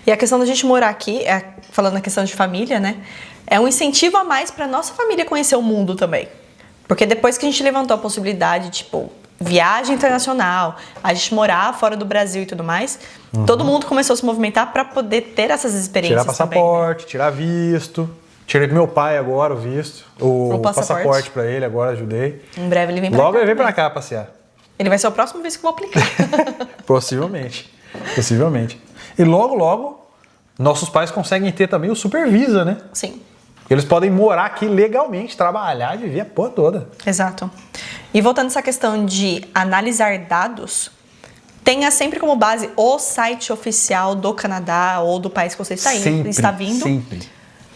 E a questão da gente morar aqui, falando na questão de família, né? É um incentivo a mais para nossa família conhecer o mundo também. Porque depois que a gente levantou a possibilidade, tipo, viagem internacional, a gente morar fora do Brasil e tudo mais, todo mundo começou a se movimentar para poder ter essas experiências. Tirar passaporte, também, né? Tirar visto. Tirei pro meu pai agora o visto. O passaporte para ele agora, ajudei. Em breve ele vem pra cá. Logo ele vem para cá passear. Ele vai ser o próximo visto que eu vou aplicar. Possivelmente. Possivelmente. E logo, logo, nossos pais conseguem ter também o Supervisa, né? Sim. Eles podem morar aqui legalmente, trabalhar e viver a porra toda. Exato. E voltando a essa questão de analisar dados, tenha sempre como base o site oficial do Canadá ou do país que você está vindo. Sempre.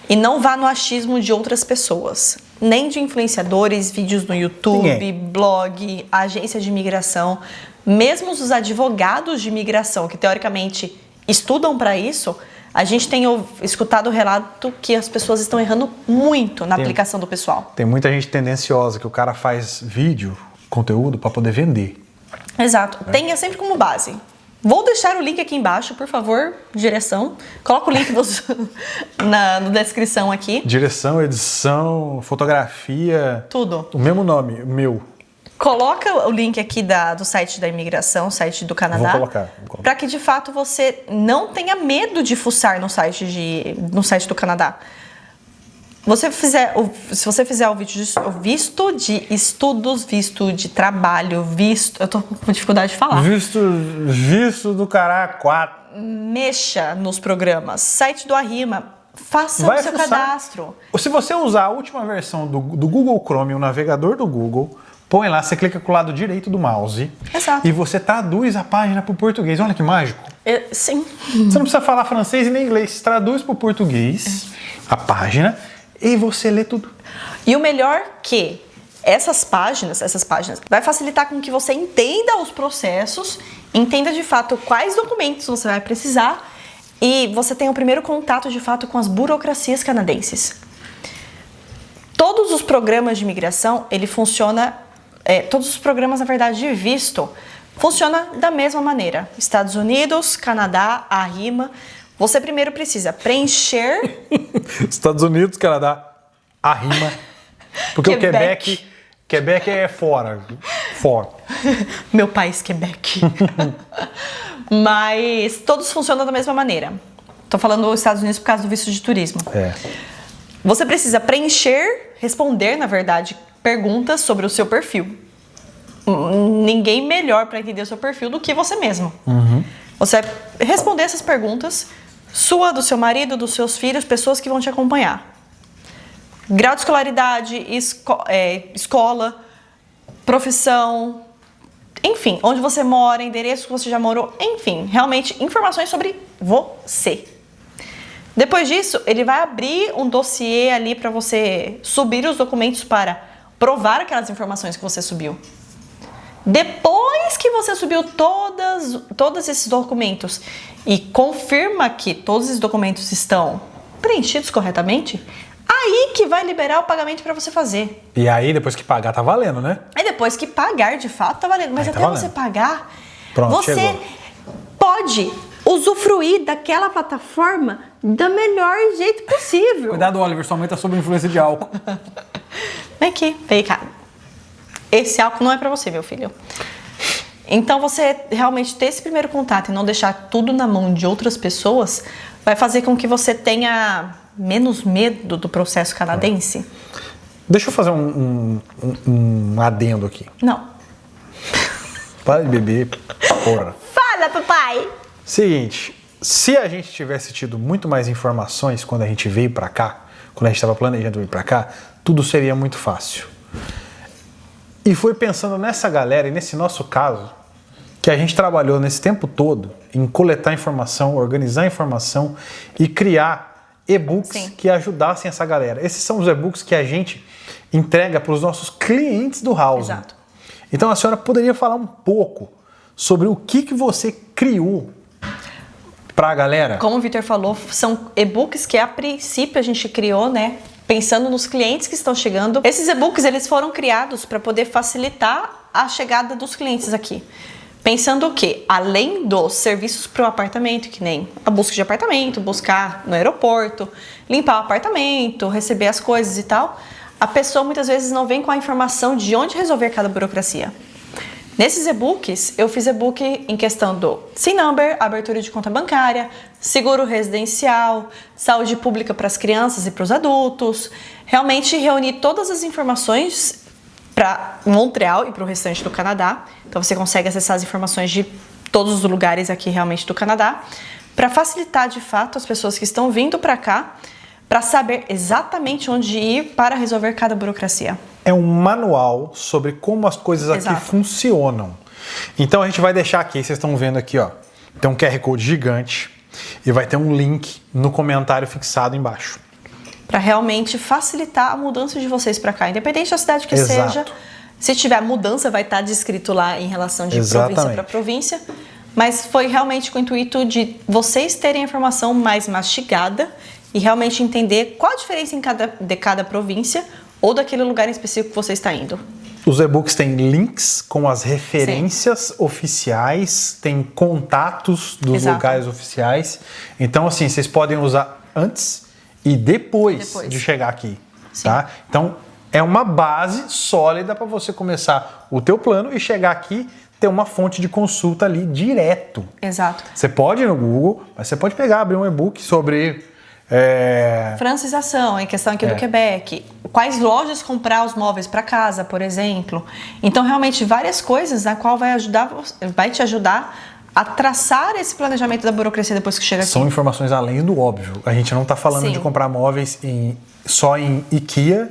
E não vá no achismo de outras pessoas. Nem de influenciadores, vídeos no YouTube, blog, agência de imigração. Mesmo os advogados de imigração, que teoricamente estudam para isso, a gente tem escutado o relato que as pessoas estão errando muito na aplicação do pessoal. Tem muita gente tendenciosa que o cara faz vídeo, conteúdo, para poder vender. Exato. Tenha sempre como base. Vou deixar o link aqui embaixo, por favor, direção. Coloca o link na descrição aqui. Direção, edição, fotografia. Tudo. O mesmo nome, meu. Coloca o link aqui do site da imigração, site do Canadá. Vou colocar. Para que, de fato, você não tenha medo de fuçar no site do Canadá. Se você fizer o visto de estudos, visto de trabalho, eu tô com dificuldade de falar. Visto do caralho 4. Mexa nos programas. Site do Arrima, faça o seu cadastro. Se você usar a última versão do Google Chrome, o navegador do Google, põe lá, você clica com o lado direito do mouse. Exato. E você traduz a página para o português. Olha que mágico. Sim. Você não precisa falar francês e nem inglês. Traduz para o português a página e você lê tudo. E o melhor que essas páginas vai facilitar com que você entenda os processos, entenda de fato quais documentos você vai precisar e você tenha o primeiro contato de fato com as burocracias canadenses. Todos os programas de imigração, ele funciona todos os programas, na verdade, de visto, funciona da mesma maneira. Estados Unidos, Canadá, a RIMA. Você primeiro precisa preencher... Estados Unidos, Canadá, a RIMA. Porque Quebec é fora. Meu país, Quebec. Mas todos funcionam da mesma maneira. Tô falando dos Estados Unidos por causa do visto de turismo. Você precisa responder, na verdade, perguntas sobre o seu perfil. Ninguém melhor para entender o seu perfil do que você mesmo. Você vai responder essas perguntas, sua, do seu marido, dos seus filhos, pessoas que vão te acompanhar. Grau de escolaridade, escola, profissão, enfim, onde você mora, endereço que você já morou, enfim, realmente informações sobre você. Depois disso, ele vai abrir um dossiê ali para você subir os documentos para provar aquelas informações que você subiu. Depois que você subiu todos esses documentos e confirma que todos esses documentos estão preenchidos corretamente, aí que vai liberar o pagamento para você fazer. E aí, depois que pagar, tá valendo, né? Aí depois que pagar, de fato, tá valendo. Mas aí até você pagar, pronto, você chegou. Pode usufruir daquela plataforma do melhor jeito possível. Cuidado, Oliver, sua mãe tá sob influência de álcool. Vem cá. Esse álcool não é pra você, meu filho. Então, você realmente ter esse primeiro contato e não deixar tudo na mão de outras pessoas vai fazer com que você tenha menos medo do processo canadense. Deixa eu fazer um adendo aqui. Não. Para de beber, porra. Fala, papai! Seguinte, se a gente tivesse tido muito mais informações quando a gente veio pra cá, quando a gente estava planejando vir pra cá, tudo seria muito fácil. E foi pensando nessa galera e nesse nosso caso que a gente trabalhou nesse tempo todo em coletar informação, organizar informação e criar e-books que ajudassem essa galera. Esses são os e-books que a gente entrega para os nossos clientes do House. Exato. Então a senhora poderia falar um pouco sobre o que você criou para a galera? Como o Vitor falou, são e-books que a princípio a gente criou, né? Pensando nos clientes que estão chegando. Esses e-books eles foram criados para poder facilitar a chegada dos clientes aqui. Pensando que, além dos serviços para o apartamento, que nem a busca de apartamento, buscar no aeroporto, limpar o apartamento, receber as coisas e tal, a pessoa muitas vezes não vem com a informação de onde resolver cada burocracia. Nesses e-books, eu fiz e-book em questão do SIN number, abertura de conta bancária, seguro residencial, saúde pública para as crianças e para os adultos. Realmente reuni todas as informações para Montreal e para o restante do Canadá. Então você consegue acessar as informações de todos os lugares aqui realmente do Canadá, para facilitar de fato as pessoas que estão vindo para cá, para saber exatamente onde ir para resolver cada burocracia. É um manual sobre como as coisas aqui funcionam. Então a gente vai deixar aqui, vocês estão vendo aqui, ó, tem um QR Code gigante e vai ter um link no comentário fixado embaixo. Para realmente facilitar a mudança de vocês para cá, independente da cidade que seja. Se tiver mudança, vai estar descrito lá em relação de província para província. Mas foi realmente com o intuito de vocês terem a informação mais mastigada e realmente entender qual a diferença de cada província ou daquele lugar em específico que você está indo. Os e-books têm links com as referências oficiais, tem contatos dos lugares oficiais. Então, assim, vocês podem usar antes e depois de chegar aqui, tá? Então, é uma base sólida para você começar o teu plano e chegar aqui, ter uma fonte de consulta ali direto. Exato. Você pode ir no Google, mas você pode pegar, abrir um e-book sobre... francização, em questão aqui do Quebec. Quais lojas comprar os móveis para casa, por exemplo. Então, realmente, várias coisas na qual vai te ajudar a traçar esse planejamento da burocracia depois que chega aqui. São informações além do óbvio. A gente não está falando de comprar móveis só em IKEA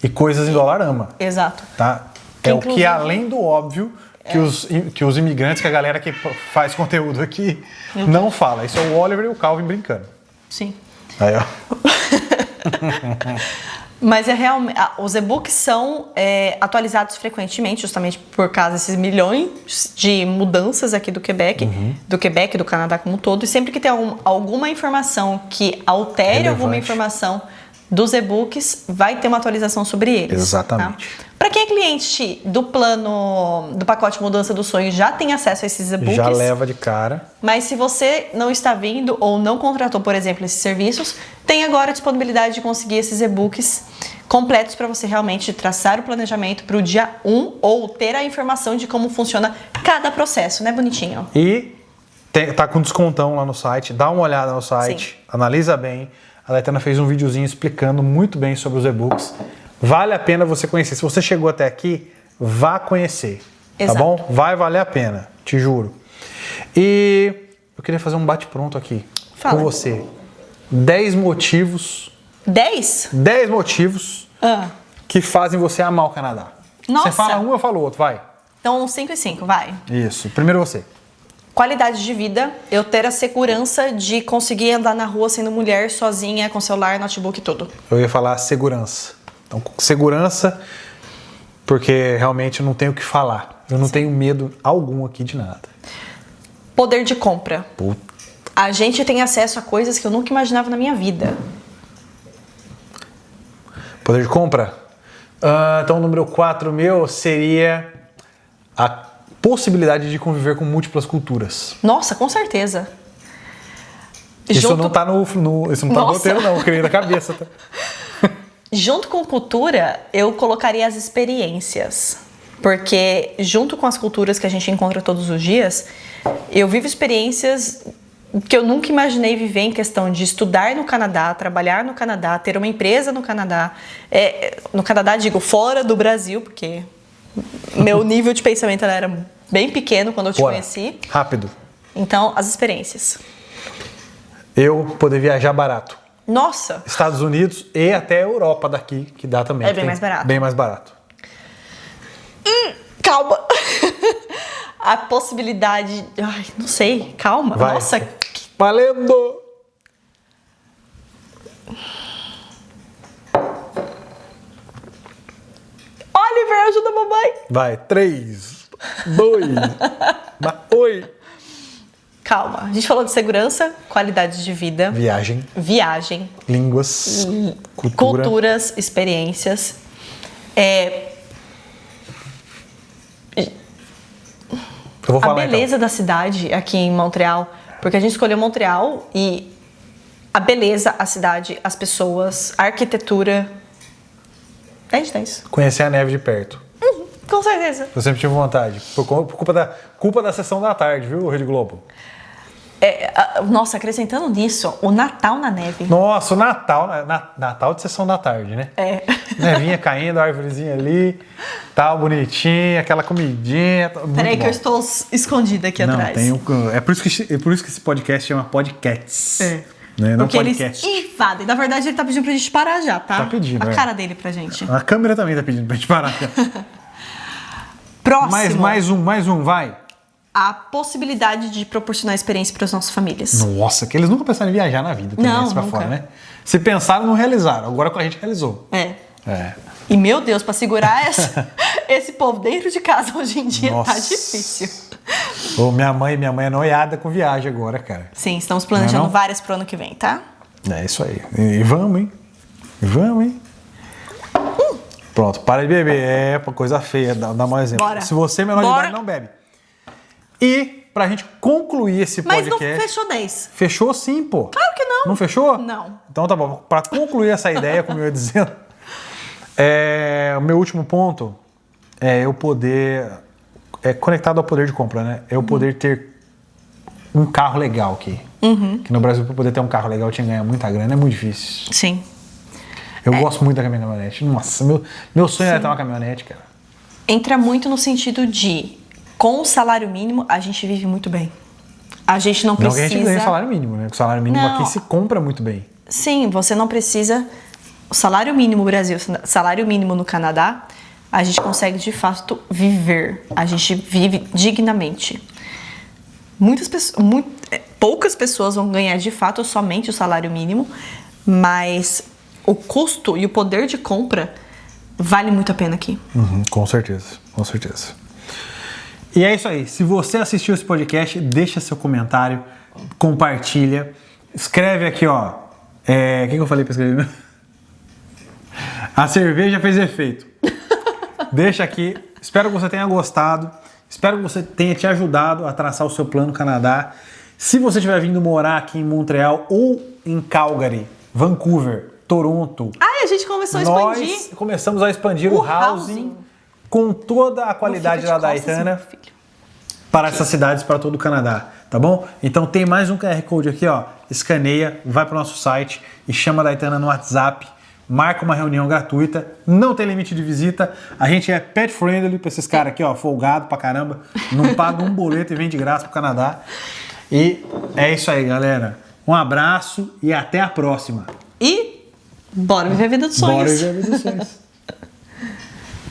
e coisas em Dollarama. Exato. Tá? É o que é além do óbvio que os imigrantes, que a galera que faz conteúdo aqui não fala. Isso é o Oliver e o Calvin brincando. Sim. Aí, ó. Mas os e-books são atualizados frequentemente, justamente por causa desses milhões de mudanças aqui do Quebec, do Canadá como um todo. E sempre que tem alguma informação que altere alguma informação dos e-books, vai ter uma atualização sobre eles. Exatamente. Tá? Para quem é cliente do plano, do pacote Mudança do Sonho, já tem acesso a esses e-books. Já leva de cara. Mas se você não está vindo ou não contratou, por exemplo, esses serviços, tem agora a disponibilidade de conseguir esses e-books completos para você realmente traçar o planejamento para o dia 1 ou ter a informação de como funciona cada processo, né, bonitinho? E tá com descontão lá no site, dá uma olhada no site, analisa bem. A Letana fez um videozinho explicando muito bem sobre os e-books. Vale a pena você conhecer. Se você chegou até aqui, vá conhecer. Exato. Tá bom? Vai valer a pena, te juro. E eu queria fazer um bate-pronto aqui Fala. com você. 10 motivos. 10? 10 motivos que fazem você amar o Canadá. Nossa. Você fala um, eu falo outro, vai. Então, 5 e 5, vai. Isso. Primeiro você. Qualidade de vida, eu ter a segurança de conseguir andar na rua sendo mulher, sozinha, com celular, notebook e tudo. Eu ia falar segurança. Então, segurança, porque realmente eu não tenho o que falar. Eu não tenho medo algum aqui de nada. Poder de compra. Puta. A gente tem acesso a coisas que eu nunca imaginava na minha vida. Poder de compra? Então, o número 4 meu seria a possibilidade de conviver com múltiplas culturas. Nossa, com certeza. Isso não tá no isso não tá no Nossa. roteiro, não. Eu criei na cabeça. Tá? Junto com cultura, eu colocaria as experiências. Porque junto com as culturas que a gente encontra todos os dias, eu vivo experiências que eu nunca imaginei viver em questão de estudar no Canadá, trabalhar no Canadá, ter uma empresa no Canadá. No Canadá, digo, fora do Brasil, porque meu nível de pensamento era bem pequeno quando eu te Bora. conheci. Rápido. Então, as experiências. Eu poder viajar barato. Nossa! Estados Unidos e até a Europa daqui, que dá também. É bem mais barato. Bem mais barato. Calma! A possibilidade... Ai, não sei. Calma. Vai. Nossa. Valendo! Oliver, ajuda a mamãe. Vai. 3, 2, oi. Calma. A gente falou de segurança, qualidade de vida, Viagem, línguas, culturas, experiências. Eu vou A falar beleza da cidade aqui em Montreal, porque a gente escolheu Montreal e a beleza, a cidade, as pessoas, a arquitetura. 10 de 10. Conhecer a neve de perto. Com certeza. Eu sempre tive vontade. Por culpa da sessão da tarde, viu, Rede Globo? Nossa, acrescentando nisso, o Natal na neve. Nossa, o Natal, Natal de sessão da tarde, né? Nevinha caindo, a árvorezinha ali, tal, bonitinha, aquela comidinha. Peraí que eu estou escondida aqui atrás. É por isso que esse podcast chama Podcasts. Né? Não Porque podcast. eles invadem. Na verdade, ele tá pedindo pra gente parar já, tá? Tá pedindo, a cara dele pra gente. A câmera também tá pedindo pra gente parar. Próximo. Mais um, vai. A possibilidade de proporcionar experiência para as nossas famílias. Nossa, que eles nunca pensaram em viajar na vida. Não, isso pra nunca. fora, né? Se pensaram, não realizaram. Agora a gente realizou. E, meu Deus, pra segurar esse povo dentro de casa hoje em dia tá difícil. Minha mãe é noiada com viagem agora, cara. Sim, estamos planejando várias pro ano que vem, tá? É isso aí. E vamos, hein? Pronto, para de beber. Coisa feia. Dá mais exemplo. Bora. Se você é menor de idade, não bebe. E pra gente concluir esse Mas podcast... não fechou 10. Fechou sim, pô. Claro que não. Não fechou? Não. Então tá bom. Pra concluir essa ideia, como eu ia dizendo, o meu último ponto é eu poder... conectado ao poder de compra, né? É eu poder ter um carro legal aqui. Que no Brasil, pra poder ter um carro legal, eu tinha que ganhar muita grana. É muito difícil. Sim. Eu gosto muito da minha caminhonete. Nossa, meu sonho era ter uma caminhonete, cara. Entra muito no sentido de... Com o salário mínimo, a gente vive muito bem. A gente não precisa... Não que a gente ganhe salário mínimo, né? Porque o salário mínimo aqui se compra muito bem. Sim, você não precisa... O salário mínimo no Brasil, salário mínimo no Canadá, a gente consegue de fato viver. A gente vive dignamente. Poucas pessoas vão ganhar de fato somente o salário mínimo, mas o custo e o poder de compra vale muito a pena aqui. Com certeza, com certeza. E é isso aí. Se você assistiu esse podcast, deixa seu comentário, compartilha, escreve aqui, ó. O que eu falei pra escrever? A cerveja fez efeito. Deixa aqui. Espero que você tenha gostado. Espero que você tenha te ajudado a traçar o seu plano Canadá. Se você estiver vindo morar aqui em Montreal ou em Calgary, Vancouver, Toronto... A gente começou a expandir. Nós começamos a expandir o housing com toda a qualidade da Daitana para essas cidades, para todo o Canadá, tá bom? Então tem mais um QR Code aqui, ó. Escaneia, vai para o nosso site e chama a Daitana no WhatsApp. Marca uma reunião gratuita, não tem limite de visita. A gente é pet friendly para esses caras aqui, ó, folgado pra caramba. Não paga um boleto e vem de graça pro Canadá. E é isso aí, galera. Um abraço e até a próxima. E bora viver a vida dos sonhos. Bora viver a vida dos sonhos.